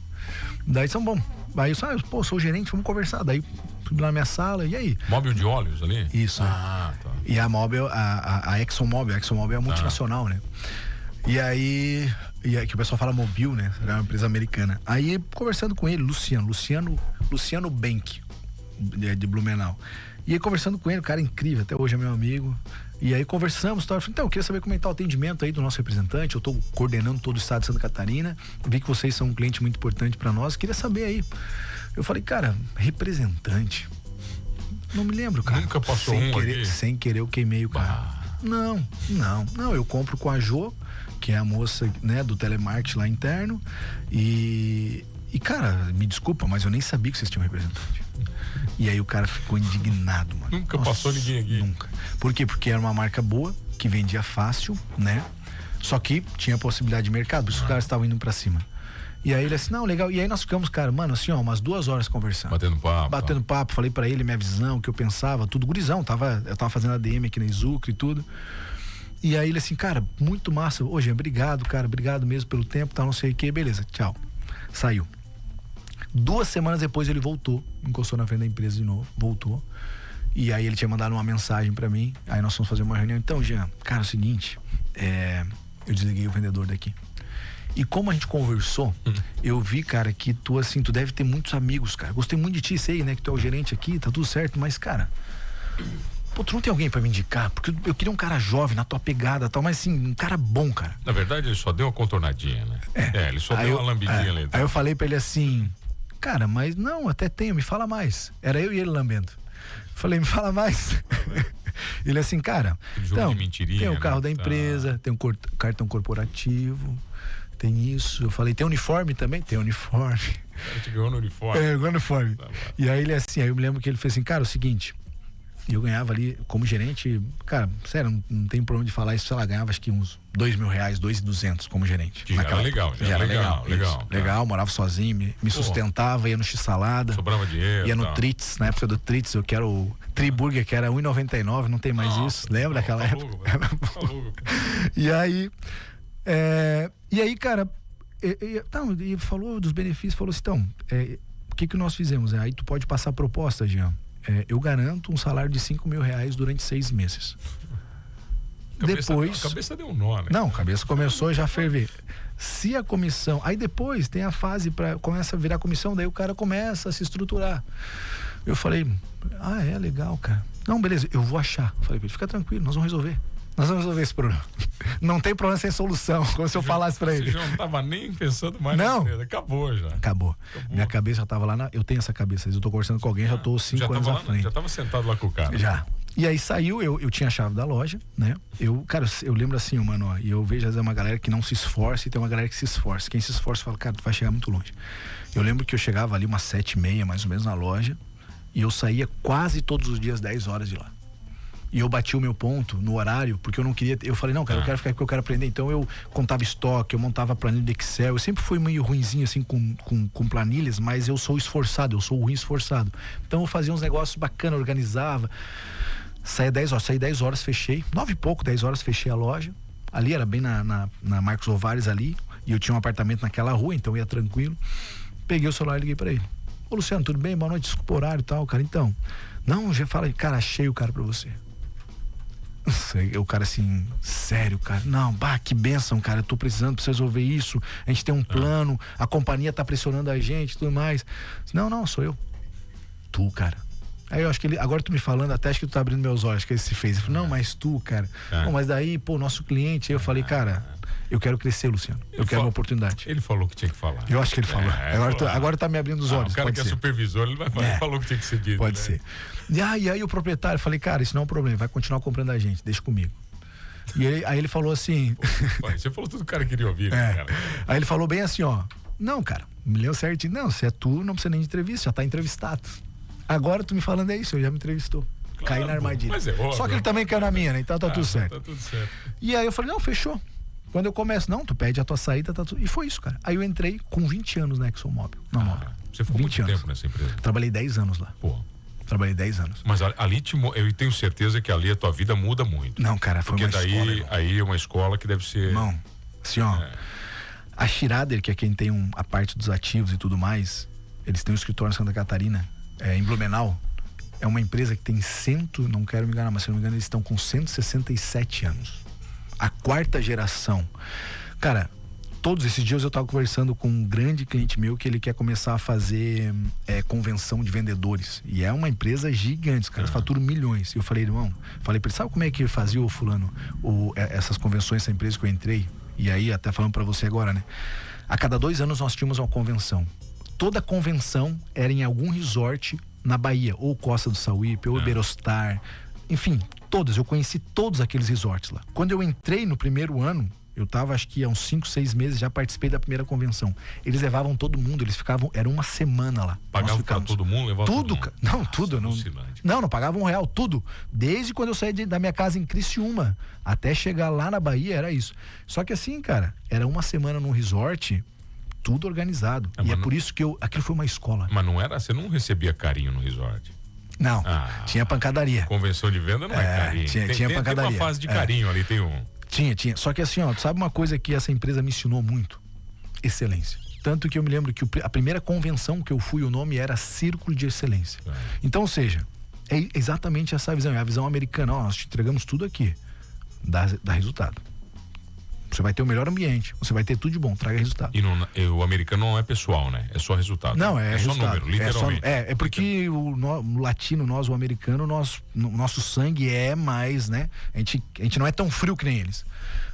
Daí são bom. Aí eu sou o gerente, vamos conversar. Daí fui lá na minha sala, e aí? Móbil de óleos ali? Isso. Tá. E a Móbil, a ExxonMobil é a multinacional, né? E aí que o pessoal fala Mobil, né? Era uma empresa americana. Aí, conversando com ele, Luciano Bank, de Blumenau. E aí, conversando com ele, o cara incrível, até hoje é meu amigo. E aí, conversamos, eu falei, então, eu queria saber como é que tá o atendimento aí do nosso representante. Eu tô coordenando todo o estado de Santa Catarina. Vi que vocês são um cliente muito importante pra nós. Queria saber aí. Eu falei, cara, representante? Não me lembro, cara. Nunca passou sem querer, eu queimei o cara. Não, eu compro com a Jo, que é a moça, né, do telemarketing lá interno, e cara, me desculpa, mas eu nem sabia que vocês tinham representante. E aí o cara ficou indignado, mano. Nunca passou ninguém aqui. Nunca. Por quê? Porque era uma marca boa, que vendia fácil, né? Só que tinha possibilidade de mercado, por isso os caras estavam indo pra cima. E aí ele assim, não, legal. E aí nós ficamos, cara, mano, assim, ó, umas 2 horas conversando. Batendo papo, falei pra ele minha visão, o que eu pensava, tudo gurizão. Eu tava fazendo ADM aqui na Izucre e tudo. E aí ele assim, cara, muito massa. Ô, Jean, obrigado, cara, obrigado mesmo pelo tempo, tal, não sei o que, beleza, tchau. Saiu. 2 semanas depois ele voltou, encostou na frente da empresa de novo, voltou. E aí ele tinha mandado uma mensagem pra mim, aí nós fomos fazer uma reunião. Então, Jean, cara, é o seguinte, eu desliguei o vendedor daqui. E como a gente conversou, eu vi, cara, que tu deve ter muitos amigos, cara. Gostei muito de ti, sei, né, que tu é o gerente aqui, tá tudo certo, mas, cara, pô, tu não tem alguém pra me indicar? Porque eu queria um cara jovem, na tua pegada e tal, mas assim, um cara bom, cara. Na verdade, ele só deu uma contornadinha, né? Ele só deu uma lambidinha ali. Aí eu falei pra ele assim, cara, mas não, até tenho, me fala mais. Era eu e ele lambendo. Falei, me fala mais. Ele assim, cara, então, tem o carro da empresa, tem um cartão corporativo, tem isso. Eu falei, tem uniforme também? Tem uniforme. Ele te ganhou no uniforme. Ganhou no uniforme. Tá, e aí ele assim, aí eu me lembro que ele fez assim, cara, é o seguinte, eu ganhava ali como gerente, cara, sério, não tem problema de falar isso, sei lá, ganhava acho que uns R$2.000, 2.200 como gerente. Que já era legal, legal, morava sozinho, me sustentava, ia no X-salada. Sobrava dinheiro. Ia no Tritz, na época do Tritz, eu quero o Triburger, que era R$1,99, não tem mais isso, lembra daquela época? E aí, cara, ele falou dos benefícios, falou assim, então, o que nós fizemos? Aí tu pode passar a proposta, Jean. Eu garanto um salário de R$5.000 durante 6 meses. Depois. A cabeça deu um nó, né? Não, a cabeça começou já a ferver. Se a comissão. Aí depois tem a fase começa a virar comissão, daí o cara começa a se estruturar. Eu falei, legal, cara. Não, beleza, eu vou achar. Falei pra ele, fica tranquilo, nós vamos resolver. Nós vamos resolver esse problema. Não tem problema sem solução, como se eu falasse pra ele. Você já não tava nem pensando mais não. na empresa. Acabou já. Acabou. Minha cabeça já tava lá eu tenho essa cabeça. Eu tô conversando com alguém, já tô 5 anos à frente. Já tava sentado lá com o cara. Já. E aí saiu, eu tinha a chave da loja, né? Cara, eu lembro assim, mano, ó, e eu vejo às vezes uma galera que não se esforça e tem uma galera que se esforça. Quem se esforça fala, cara, tu vai chegar muito longe. Eu lembro que eu chegava ali umas 7h30, mais ou menos, na loja, e eu saía quase todos os dias 10 horas de lá. E eu bati o meu ponto no horário, porque eu não queria. Eu falei, não, cara, eu quero ficar aqui porque eu quero aprender. Então eu contava estoque, eu montava planilha de Excel. Eu sempre fui meio ruinzinho assim com planilhas, mas eu sou esforçado, eu sou ruim esforçado. Então eu fazia uns negócios bacanas, organizava. Saí 10 horas, fechei. 9 e pouco, 10 horas, fechei a loja. Ali era bem na Marcos Ovares ali. E eu tinha um apartamento naquela rua, então ia tranquilo. Peguei o celular e liguei pra ele. Ô Luciano, tudo bem? Boa noite, desculpa o horário e tal, cara. Então, não, já falei, cara, achei o cara pra você. O cara assim, sério, cara, não, que bênção, cara, eu tô precisando pra você resolver isso, a gente tem um plano, a companhia tá pressionando a gente e tudo mais. Não, sou eu. Tu, cara. Aí eu acho que ele, agora tu me falando, até acho que tu tá abrindo meus olhos, que ele se fez. Ele falou, não, mas tu, cara. Pô, mas daí, nosso cliente. Aí eu falei, cara, eu quero crescer, Luciano. Eu quero uma oportunidade. Ele falou que tinha que falar. Eu acho que ele falou. Agora tá me abrindo os olhos. O cara que é supervisor, ele vai falar, ele falou que tinha que ser dito. Pode ser. E aí o proprietário, eu falei, cara, isso não é um problema, vai continuar comprando a gente, deixa comigo. E aí ele falou assim. Pô, você falou tudo que o cara queria ouvir, né, cara? Aí ele falou bem assim, ó. Não, cara, me leu certinho. Não, se é tu, não precisa nem de entrevista, já tá entrevistado. Agora tu me falando é isso, ele já me entrevistou. Claro, caí na armadilha. Mas é óbvio. Só que ele também caiu na minha, né? Então tá tudo certo. Tá tudo certo. E aí eu falei, não, fechou. Quando eu começo, não, tu pede a tua saída, tá tudo. E foi isso, cara. Aí eu entrei com 20 anos na ExxonMobil. Você ficou muito tempo nessa empresa? Trabalhei 10 anos lá. Pô. Trabalhei 10 anos. Mas ali eu tenho certeza que ali a tua vida muda muito. Não, cara, foi uma escola. Porque aí é uma escola que deve ser... Irmão, assim, ó. A Schrader, que é quem tem a parte dos ativos e tudo mais, eles têm um escritório em Santa Catarina, em Blumenau. É uma empresa que tem não quero me enganar, mas se não me engano, eles estão com 167 anos. A 4ª geração. Cara, todos esses dias eu tava conversando com um grande cliente meu que ele quer começar a fazer convenção de vendedores. E é uma empresa gigante, os caras faturam milhões. E eu falei, irmão, pra ele, sabe como é que fazia o fulano, essas convenções, essa empresa que eu entrei? E aí, até falando pra você agora, né? A cada 2 anos nós tínhamos uma convenção. Toda convenção era em algum resort na Bahia, ou Costa do Sauípe, ou Iberostar, enfim, todas, eu conheci todos aqueles resorts lá. Quando eu entrei no primeiro ano, eu tava acho que há uns 5, 6 meses, já participei da primeira convenção. Eles levavam todo mundo, eles ficavam, era uma semana lá. Pagavam pra todo mundo, levavam tudo, todo mundo? Não, tudo. Não pagavam R$1, tudo. Desde quando eu saí da minha casa em Criciúma, até chegar lá na Bahia, era isso. Só que assim, cara, era uma semana num resort, tudo organizado. E é por isso que aquilo foi uma escola. Mas não era, você não recebia carinho no resort? Não, tinha pancadaria. Convenção de venda não é carinho. Tinha pancadaria. Tem uma fase de carinho ali, tem um... Tinha. Só que assim, ó, tu sabe uma coisa que essa empresa me ensinou muito? Excelência. Tanto que eu me lembro que a primeira convenção que eu fui, o nome era Círculo de Excelência. Então, ou seja, é exatamente essa visão, é a visão americana. Ó, nós te entregamos tudo aqui, dá resultado. Você vai ter o melhor ambiente, você vai ter tudo de bom, traga resultado. E o americano não é pessoal, né? É só resultado. Não, é só resultado. número, literalmente. É porque o latino, o americano, nosso sangue é mais, né? A gente não é tão frio que nem eles.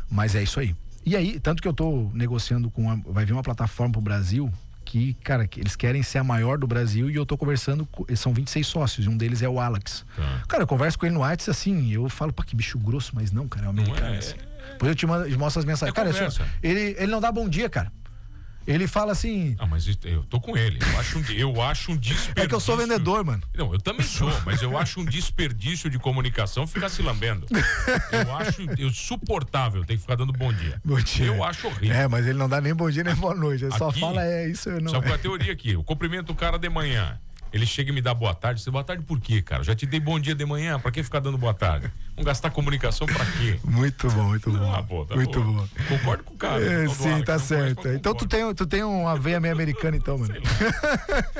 Mas é isso aí. E aí, tanto que eu tô negociando vai vir uma plataforma pro Brasil que, cara, que eles querem ser a maior do Brasil e eu tô conversando, são 26 sócios, e um deles é o Alex. Cara, eu converso com ele no WhatsApp assim, eu falo, pá, que bicho grosso, mas não, cara, é um americano assim. Depois eu te mostro as mensagens. Cara, ele não dá bom dia, cara. Ele fala assim... mas eu tô com ele. Eu acho um desperdício... É que eu sou vendedor, mano. Não, eu também sou, mas eu acho um desperdício de comunicação ficar se lambendo. Eu acho insuportável ter que ficar dando bom dia. Bom dia. Eu acho horrível. Mas ele não dá nem bom dia nem boa noite. Ele só fala, isso eu não... Sabe qual é a teoria aqui? Eu cumprimento o cara de manhã. Ele chega e me dá boa tarde. Você, boa tarde por quê, cara? Eu já te dei bom dia de manhã. Pra que ficar dando boa tarde? Vamos gastar comunicação pra quê? Muito bom, muito bom. Muito bom. Concordo com o cara. Sim, tá certo. Então tu tem uma veia meio americana, então, mano.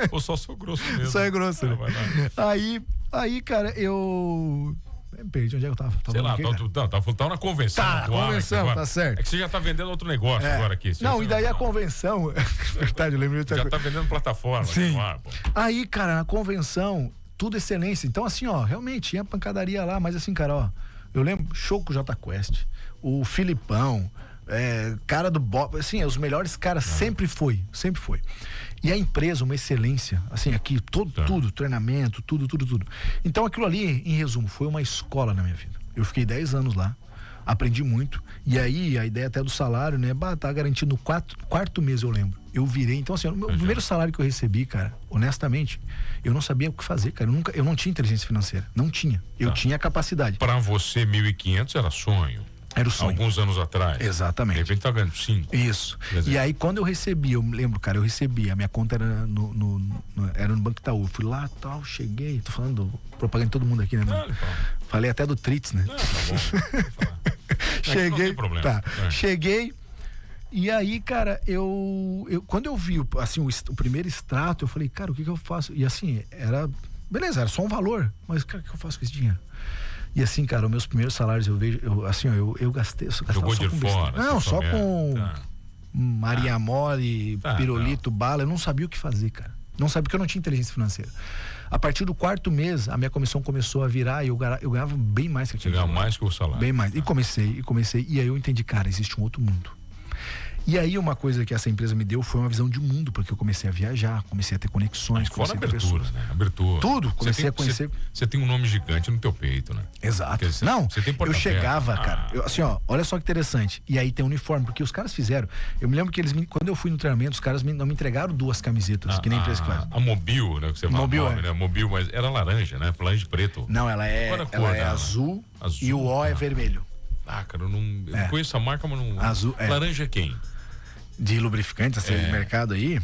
Ou só sou grosso mesmo. Só é grosso, né? Aí, cara, eu... Perdi, onde é que eu tava? Sei lá, tava na convenção. Tá, convenção, tá certo. É que você já tá vendendo outro negócio agora aqui. Não, e daí a convenção... Verdade, eu lembro de... Já tá vendendo plataforma. Sim. Aí, cara, na convenção, tudo excelência. Então, assim, ó, realmente tinha pancadaria lá, mas assim, cara, ó... Eu lembro, show com o Jota Quest, o Filipão, cara do Bob, assim, os melhores caras sempre foi. E a empresa, uma excelência, assim, aqui, tudo, treinamento, tudo. Então aquilo ali, em resumo, foi uma escola na minha vida. Eu fiquei 10 anos lá, aprendi muito, e aí a ideia até do salário, né, tá garantido no quarto mês, eu lembro. Eu virei, então assim, o meu primeiro salário que eu recebi, cara, honestamente, eu não sabia o que fazer, cara, eu não tinha inteligência financeira, não tinha, eu tinha capacidade. Pra você, 1.500 era sonho. Era o sonho. Alguns anos atrás. Exatamente. De repente tá ganhando 5. Isso. E aí, quando eu recebi, eu lembro, cara, a minha conta era era no Banco Itaú. Fui lá, tal, cheguei, tô falando propaganda de todo mundo aqui, né, mano? Falei até do Tritz, né? Não, tá bom. Cheguei. Não tem problema. Tá. Cheguei. E aí, cara, quando eu vi, assim, o primeiro extrato, eu falei, cara, o que eu faço? E assim, beleza, era só um valor, mas, cara, o que eu faço com esse dinheiro? E assim, cara, os meus primeiros salários eu gastei. Jogou só de fora. Não, só com Maria Mole, pirulito, bala. Eu não sabia o que fazer, cara. Não sabia porque eu não tinha inteligência financeira. A partir do 4º mês, a minha comissão começou a virar e eu ganhava bem mais que aquilo. Você ganhava mais que o salário. Bem mais. E comecei. E aí eu entendi, cara, existe um outro mundo. E aí uma coisa que essa empresa me deu foi uma visão de mundo, porque eu comecei a viajar, comecei a ter conexões, fora abertura, né? Abertura. Tudo, comecei a conhecer. Você tem um nome gigante no teu peito, né? Exato. Dizer, não, eu chegava, cara, assim, ó, olha só que interessante. E aí tem uniforme, porque os caras fizeram. Eu me lembro que quando eu fui no treinamento, os caras não me entregaram 2 camisetas, que nem a empresa que faz. A Mobil, né? Que você Mobil, fala, né? Mobil, mas era laranja, né? Laranja preto. Não, ela é azul e o O é vermelho. Cara, eu não conheço a marca, mas não. Azul, laranja é quem? De lubrificante, essa de mercado aí?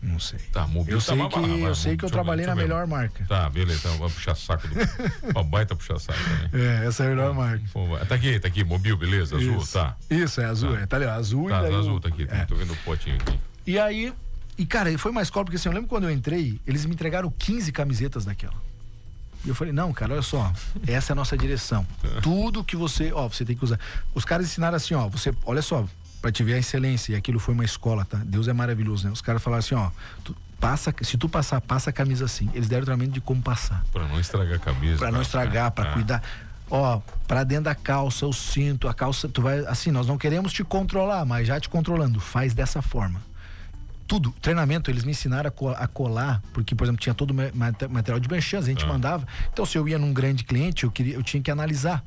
Não sei. Tá, Mobil. Eu sei que eu trabalhei na melhor marca. Tá, beleza. Então vai puxar saco uma baita puxar saco, né? Essa é a melhor marca. Tá aqui, Mobil, beleza? Azul, tá. Isso, é azul, tá ali, ó, azul e daí azul, tá aqui. Tô vendo o potinho aqui. E aí, cara, foi uma escola, porque assim, eu lembro quando eu entrei, eles me entregaram 15 camisetas daquela. E eu falei, não, cara, olha só, essa é a nossa direção. Tudo que você tem que usar. Os caras ensinaram assim, ó, olha só, pra te ver a excelência, e aquilo foi uma escola, tá? Deus é maravilhoso, né? Os caras falaram assim, ó, se tu passar, passa a camisa assim. Eles deram treinamento de como passar. Pra não estragar a camisa. Pra não estragar, pra cuidar. Ó, pra dentro da calça, o cinto, a calça, tu vai, assim, nós não queremos te controlar, mas já te controlando, faz dessa forma. Tudo, treinamento, eles me ensinaram a colar, porque, por exemplo, tinha todo o material de merchandising, a gente mandava. Então, se eu ia num grande cliente, eu tinha que analisar.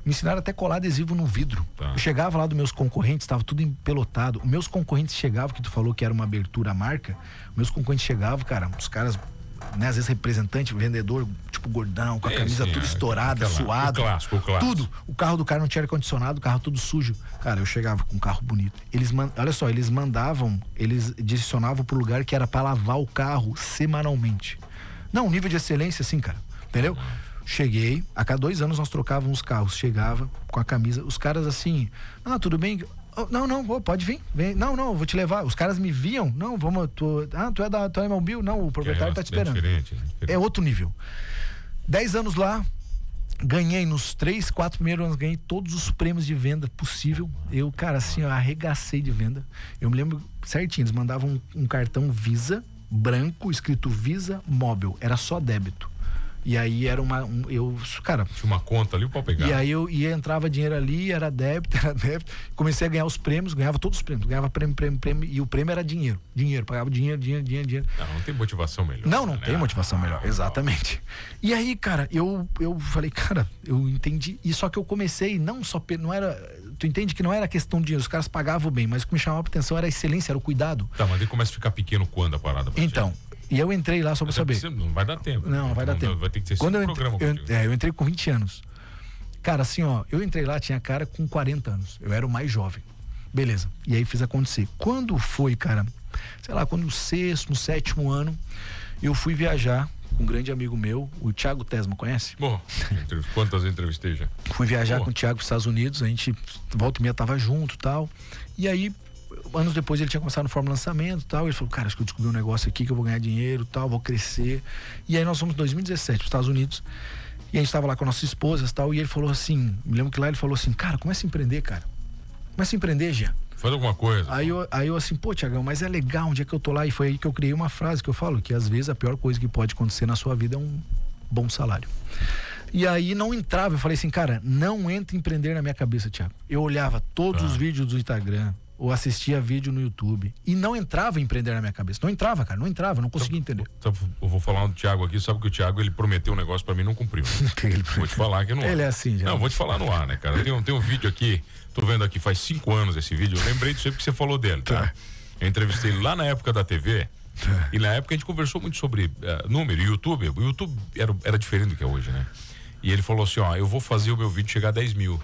Me ensinaram até colar adesivo no vidro. Eu chegava lá dos meus concorrentes, estava tudo empelotado. Os meus concorrentes chegavam, que tu falou que era uma abertura à marca, meus concorrentes chegavam, cara, os caras, né, às vezes representante, vendedor, tipo gordão, com a camisa toda estourada, suada. O clássico. Tudo. O carro do cara não tinha ar-condicionado, o carro tudo sujo. Cara, eu chegava com um carro bonito. Olha só, eles direcionavam pro lugar que era para lavar o carro semanalmente. Não, nível de excelência assim, cara. Entendeu? Cheguei, a cada 2 anos nós trocávamos os carros, chegava com a camisa, os caras assim, tudo bem, não, pode vir, vem, não, eu vou te levar, os caras me viam, não, vamos, tu é Mobil, não, o proprietário tá te esperando. Diferente. É outro nível. 10 anos lá, ganhei nos 3, 4 primeiros anos, ganhei todos os prêmios de venda possível. Eu, cara, assim, eu arregacei de venda. Eu me lembro certinho, eles mandavam um cartão Visa, branco, escrito Visa Móvel, era só débito. E aí era cara... Tinha uma conta ali pra pegar. E aí entrava dinheiro ali, era débito. Comecei a ganhar os prêmios, ganhava todos os prêmios. Ganhava prêmio, e o prêmio era dinheiro. Pagava dinheiro. Não tem motivação melhor. Não tem motivação melhor, exatamente. E aí, cara, eu falei, cara, eu entendi. E só que eu comecei, não era... Tu entende que não era questão de dinheiro, os caras pagavam bem, mas o que me chamava a atenção era a excelência, era o cuidado. Tá, mas daí começa a ficar pequeno quando a parada? Então... E eu entrei lá só pra saber. Não vai dar tempo. Não vai dar tempo. Vai ter que ter quando esse programa. Eu entrei com 20 anos. Cara, assim, ó, eu entrei lá, tinha cara com 40 anos. Eu era o mais jovem. Beleza. E aí fiz acontecer. Quando foi, cara, sei lá, quando no 6º, 7º ano, eu fui viajar com um grande amigo meu, o Thiago Tesma, conhece? Bom, quantas entrevistei já? Fui viajar com o Thiago pros Estados Unidos, a gente volta e meia tava junto e tal. E aí, anos depois ele tinha começado no Fórmula Lançamento e tal, ele falou, cara, acho que eu descobri um negócio aqui que eu vou ganhar dinheiro e tal, vou crescer. E aí nós fomos em 2017 pros Estados Unidos, e a gente tava lá com nossas esposas e tal, e ele falou assim, me lembro que lá ele falou assim, cara, começa a empreender, cara. Começa a empreender, Jean. Faz alguma coisa. Aí eu assim, pô, Thiagão, mas é legal, onde é que eu tô lá? E foi aí que eu criei uma frase que eu falo, que às vezes a pior coisa que pode acontecer na sua vida é um bom salário. E aí não entrava, eu falei assim, cara, não entra empreender na minha cabeça, Thiago. Eu olhava todos os vídeos do Instagram, ou assistia vídeo no YouTube, e não entrava empreender na minha cabeça. Não entrava, cara, não entrava, não conseguia entender. Então, eu vou falar do Thiago aqui, sabe que o Thiago, ele prometeu um negócio pra mim e não cumpriu. Vou te falar que não. Ele é assim, já. Não, vou te falar no ar, né, cara? Tem um vídeo aqui, tô vendo aqui, faz 5 anos esse vídeo, eu lembrei disso aí porque você falou dele, tá? Eu entrevistei ele lá na época da TV, e na época a gente conversou muito sobre número, YouTube. O YouTube era diferente do que é hoje, né? E ele falou assim, ó, eu vou fazer o meu vídeo chegar a 10 mil.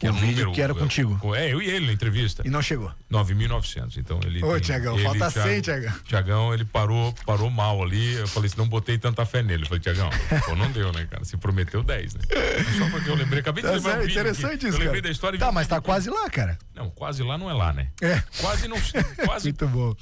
Que era um vídeo que era contigo. Eu e ele na entrevista. E não chegou. 9.900. Então ele. Ô, Thiagão, falta 100, Thiagão. Thiagão, ele parou mal ali. Eu falei assim, não botei tanta fé nele. Eu falei, Thiagão, pô, não deu, né, cara? Se prometeu 10, né? Só porque eu lembrei, acabei de lembrar um vídeo interessante aqui. isso, eu lembrei cara. da história. Tá, mas tá quase lá, cara. Não, quase lá não é lá, né? Quase não. Quase. Muito bom.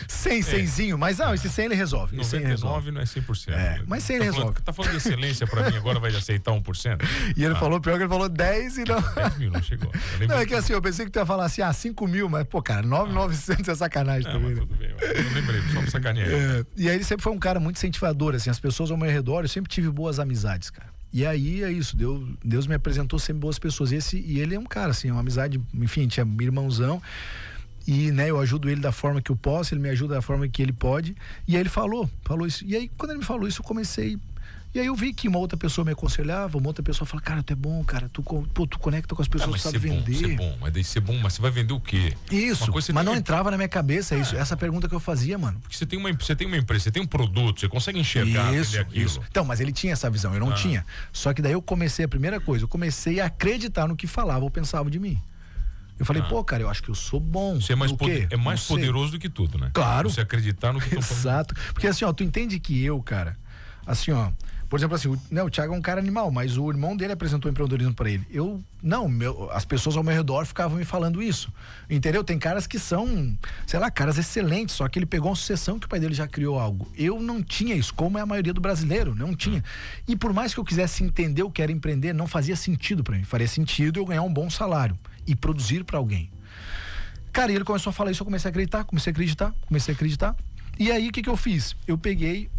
100zinho, mas não, esse 100 ele resolve. 99 não é 100%. Mas 100 ele resolve. Tá falando de excelência pra mim, agora vai aceitar 1%? E ele falou, pior que ele falou 10 e não. 10 mil, não chegou. Não, é que assim, eu pensei que tu ia falar assim, 5 mil, mas, pô, cara, 9.900 é sacanagem também. Tudo bem, eu lembrei, só pra sacanear. E aí ele sempre foi um cara muito incentivador, assim, as pessoas ao meu redor, eu sempre tive boas amizades, cara. E aí é isso, Deus me apresentou sempre boas pessoas. E ele é um cara, assim, uma amizade, enfim, tinha irmãozão. E, né, eu ajudo ele da forma que eu posso, ele me ajuda da forma que ele pode. E aí ele falou isso. E aí, quando ele me falou isso, eu comecei. E aí eu vi que uma outra pessoa me aconselhava, uma outra pessoa falava, cara, tu é bom, cara, tu conecta com as pessoas, tu sabe vender. Mas daí ser bom, mas você vai vender o quê? Isso, mas não entrava na minha cabeça isso, essa pergunta que eu fazia, mano. Porque você tem uma empresa, você tem um produto, você consegue enxergar aquilo. Então, mas ele tinha essa visão, eu não tinha. Só que daí eu comecei, a primeira coisa, eu comecei a acreditar no que falava ou pensava de mim. Eu falei, pô, cara, eu acho que eu sou bom. Você é mais poderoso do que tudo, né? Claro. Você acreditar no que estão falando. Exato. Porque assim, ó, tu entende que eu, cara, assim, ó, por exemplo, assim, o Thiago é um cara animal, mas o irmão dele apresentou empreendedorismo pra ele. As pessoas ao meu redor ficavam me falando isso. Entendeu? Tem caras que são, sei lá, caras excelentes, só que ele pegou uma sucessão que o pai dele já criou algo. Eu não tinha isso, como é a maioria do brasileiro, não tinha. E por mais que eu quisesse entender o que era empreender, não fazia sentido pra mim. Faria sentido eu ganhar um bom salário e produzir pra alguém. Cara, e ele começou a falar isso, eu comecei a acreditar. E aí, o que eu fiz? Eu peguei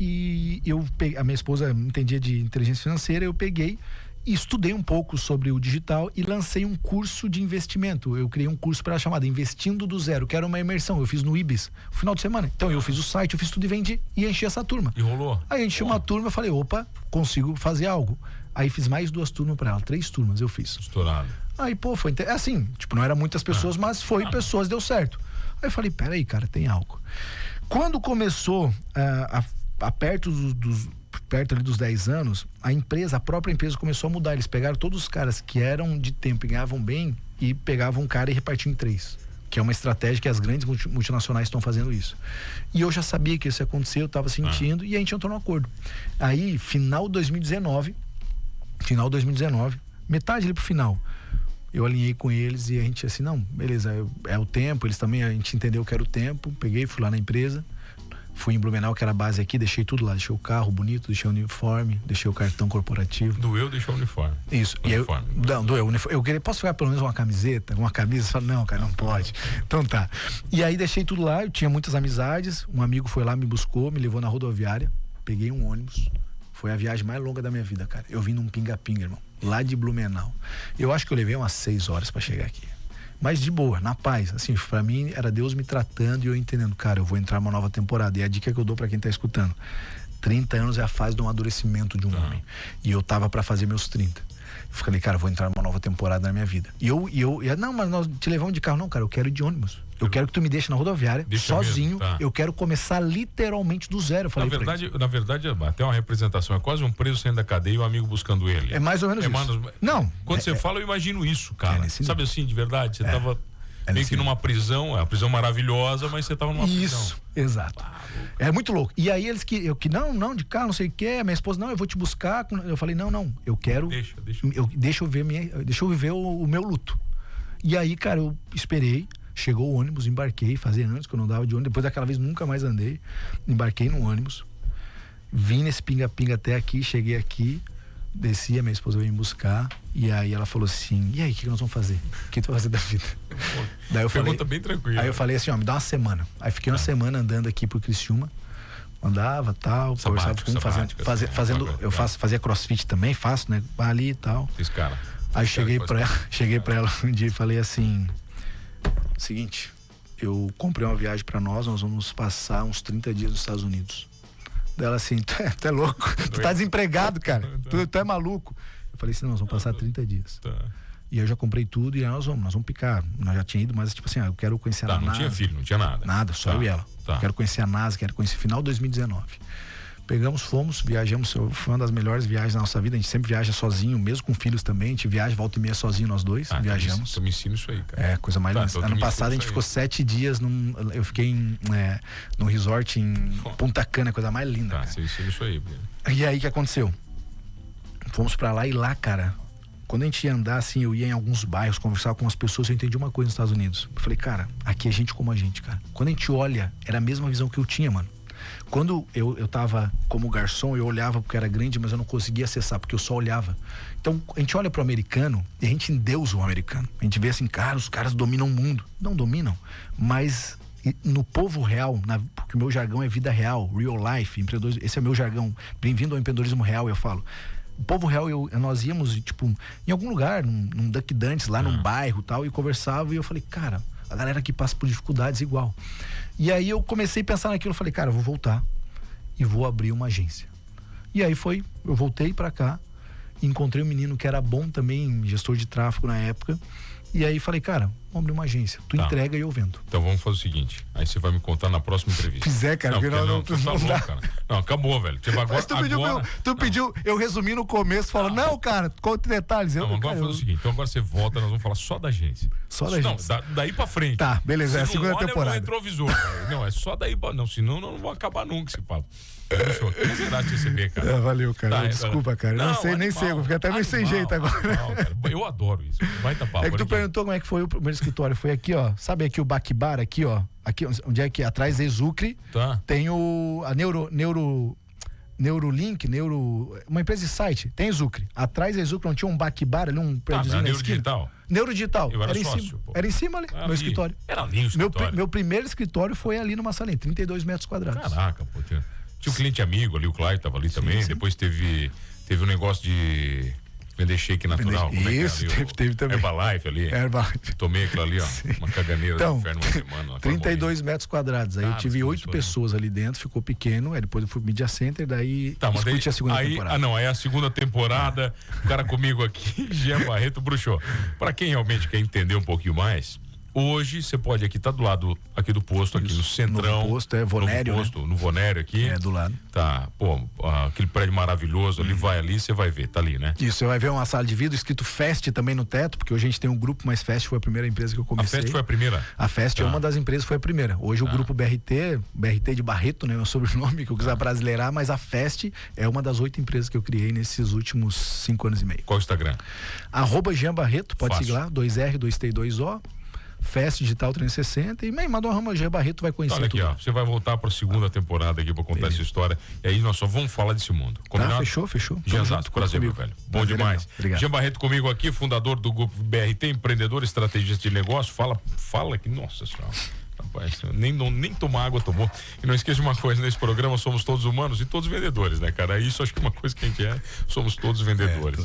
a minha esposa entendia de inteligência financeira, eu peguei e estudei um pouco sobre o digital e lancei um curso de investimento. Eu criei um curso para chamada Investindo do Zero, que era uma imersão. Eu fiz no Ibis, no final de semana. Então, eu fiz o site, eu fiz tudo e vendi e enchi essa turma. E rolou? Aí enchi uma turma, eu falei, opa, consigo fazer algo. Aí fiz mais 2 turmas para ela, 3 turmas eu fiz. Estourado. Aí, pô, foi assim, tipo, não eram muitas pessoas, mas foi pessoas, deu certo. Aí eu falei, peraí, cara, tem algo. Quando começou perto ali dos 10 anos, a própria empresa começou a mudar. Eles pegaram todos os caras que eram de tempo e ganhavam bem e pegavam um cara e repartiam em 3. Que é uma estratégia que as grandes multinacionais estão fazendo isso. E eu já sabia que isso ia acontecer, eu estava sentindo, e a gente entrou num acordo. Aí, final de 2019, metade ali pro final, eu alinhei com eles e a gente assim, não, beleza, é o tempo, eles também, a gente entendeu que era o tempo, peguei, fui lá na empresa, fui em Blumenau, que era a base aqui, deixei tudo lá, deixei o carro bonito, deixei o uniforme, deixei o cartão corporativo. Doeu deixar o uniforme. Isso. Doeu o uniforme. Eu queria, posso pegar pelo menos uma camiseta, uma camisa? Falei, não, cara, não pode. Então tá. E aí deixei tudo lá, eu tinha muitas amizades, um amigo foi lá, me buscou, me levou na rodoviária, peguei um ônibus, foi a viagem mais longa da minha vida, cara. Eu vim num pinga-pinga, irmão, lá de Blumenau. Eu acho que eu levei umas 6 horas pra chegar aqui. Mas de boa, na paz, assim, pra mim era Deus me tratando e eu entendendo, cara, eu vou entrar numa nova temporada. E a dica que eu dou pra quem tá escutando, 30 anos é a fase do amadurecimento de um homem. E eu tava pra fazer meus 30. Eu falei, cara, eu vou entrar numa nova temporada na minha vida. E eu não, mas nós te levamos de carro. Não, cara, eu quero ir de ônibus. Eu quero que tu me deixe na rodoviária, sozinho. Tá. Eu quero começar literalmente do zero. Eu falei, na verdade, até uma representação. É quase um preso saindo da cadeia e um amigo buscando ele. É mais ou menos isso. Não. Quando você fala, eu imagino isso, cara. Sabe assim, de verdade? Você tava meio que numa prisão, uma prisão maravilhosa, mas você tava numa prisão. Isso, exato. É muito louco. E aí eles não, de carro, não sei o que. Minha esposa, não, eu vou te buscar. Eu falei, não, eu quero. Deixa eu viver o meu luto. E aí, cara, eu esperei. Chegou o ônibus, embarquei, fazia anos que eu não dava de ônibus, depois daquela vez nunca mais andei, embarquei no ônibus, vim nesse pinga-pinga até aqui, cheguei aqui, desci, a minha esposa veio me buscar, e aí ela falou assim, e aí, o que nós vamos fazer? O que tu vai fazer da vida? Daí eu falei, bem tranquila. Aí eu falei assim, ó, me dá uma semana. Aí fiquei uma semana andando aqui por Criciúma, Andava, tal, conversava com um, fazia crossfit também, faço, né? Ali e tal. Esse cara. Aí cheguei pra ela um dia e falei assim: seguinte, eu comprei uma viagem pra nós vamos passar uns 30 dias nos Estados Unidos. Dela assim, tu é louco? Tu tá desempregado, cara. Tu é maluco. Eu falei assim, não, nós vamos passar 30 dias. Tá. E eu já comprei tudo e aí nós vamos picar. Nós já tinha ido, mas tipo assim, eu quero conhecer a NASA. Não tinha filho, não tinha nada. Nada, só eu e ela. Quero conhecer a NASA, quero conhecer final de 2019. Pegamos, fomos, viajamos, foi uma das melhores viagens da nossa vida. A gente sempre viaja sozinho, mesmo com filhos também. A gente viaja, volta e meia sozinho nós dois, viajamos. Eu me ensino isso aí, cara. É, coisa mais linda. Ano passado a gente ficou 7 dias, eu fiquei num resort em Punta Cana, coisa mais linda. Tá, você ensina isso aí. E aí, o que aconteceu? Fomos pra lá e lá, cara, quando a gente ia andar, assim, eu ia em alguns bairros, conversar com as pessoas, eu entendi uma coisa nos Estados Unidos. Eu falei, cara, aqui é gente como a gente, cara. Quando a gente olha, era a mesma visão que eu tinha, mano. Quando eu tava como garçom, eu olhava porque era grande, mas eu não conseguia acessar, porque eu só olhava. Então, a gente olha pro americano e a gente endeusa o americano. A gente vê assim, cara, os caras dominam o mundo. Não dominam, mas no povo real, porque o meu jargão é vida real, real life, empreendedores, esse é o meu jargão. Bem-vindo ao empreendedorismo real, eu falo. O povo real, nós íamos, tipo, em algum lugar, num Duck Dantes, lá num bairro e tal, e conversava, e eu falei, cara, a galera aqui passa por dificuldades igual. E aí eu comecei a pensar naquilo, eu falei, cara, eu vou voltar e vou abrir uma agência. E aí eu voltei pra cá, encontrei um menino que era bom também, gestor de tráfego na época, e aí falei, cara, vamos abrir uma agência, tu entrega e eu vendo. Então vamos fazer o seguinte, aí você vai me contar na próxima entrevista. Quiser, cara, não, tu tá louco, cara. Não, acabou, velho. Mas tu pediu, eu resumi no começo, falando, não, cara, conta detalhes. Não, agora vamos fazer o seguinte, então agora você volta, nós vamos falar só da agência. Só da agência. Não, daí pra frente. Tá, beleza, é a segunda temporada. No retrovisor, cara. Não, é só daí pra... Não, senão não vou acabar nunca esse papo. Que será te receber, cara? Valeu, cara. Desculpa, cara. Eu não sei, nem sei. Eu fiquei até meio sem jeito agora. Eu adoro isso. Vai tapar. É que tu perguntou como é que foi o primeiro escritório. Foi aqui, ó. Sabe aqui o Baquibar, aqui, ó. Aqui, onde é que é? Atrás da Exucre. Tá. Tem a Neurolink, uma empresa de site. Tem Exucre. Atrás da Exucre não tinha um Baquibar ali, um prédiozinho na esquina. Neurodigital. Eu era sócio, era em cima ali, meu escritório. Era lindo o escritório. Meu primeiro escritório foi ali numa salinha, 32 metros quadrados. Caraca, pô. Tinha um cliente amigo ali, o Clyde tava ali também. Sim. Depois teve um negócio de vender shake natural. Isso, teve também. Herbalife ali. Herbalife. Tomei aquilo ali, ó. Uma caganeira do inferno uma semana. 32 metros quadrados. Aí eu tive 8 pessoas ali dentro, ficou pequeno. Aí depois eu fui Media Center, daí discuti a segunda temporada. Aí a segunda temporada, o cara comigo aqui, Jean Barreto, bruxou. Pra quem realmente quer entender um pouquinho mais, hoje você pode aqui, tá do lado aqui do posto, aqui no Centrão. No posto, Vonério, posto, né? No Vonério aqui. É, do lado. Tá, pô, aquele prédio maravilhoso ali, vai ali, você vai ver, tá ali, né? Isso, você vai ver uma sala de vidro escrito Fest também no teto, porque hoje a gente tem um grupo, mas Fest foi a primeira empresa que eu comecei. A Fest foi a primeira? A Fest é uma das empresas, foi a primeira. Hoje o grupo BRT de Barreto, né, meu sobrenome, que eu quis abrasileirar, mas a Fest é uma das 8 empresas que eu criei nesses últimos 5 anos e meio. Qual o Instagram? @Jean Barreto, pode seguir lá, 2R, 2T, 2O. Fest Digital 360 e manda uma Jean Barreto, vai conhecer. Olha aqui, ó, você vai voltar para a segunda temporada aqui para contar essa história e aí nós só vamos falar desse mundo. Combinado? Tá, fechou. Jean, prazer, meu velho. Bom demais. Obrigado. Jean Barreto comigo aqui, fundador do grupo BRT, empreendedor, estrategista de negócio. Fala que, nossa senhora. Rapaz, nem tomar água tomou. E não esqueça de uma coisa, nesse programa somos todos humanos e todos vendedores, né, cara? Isso acho que é uma coisa que a gente somos todos vendedores.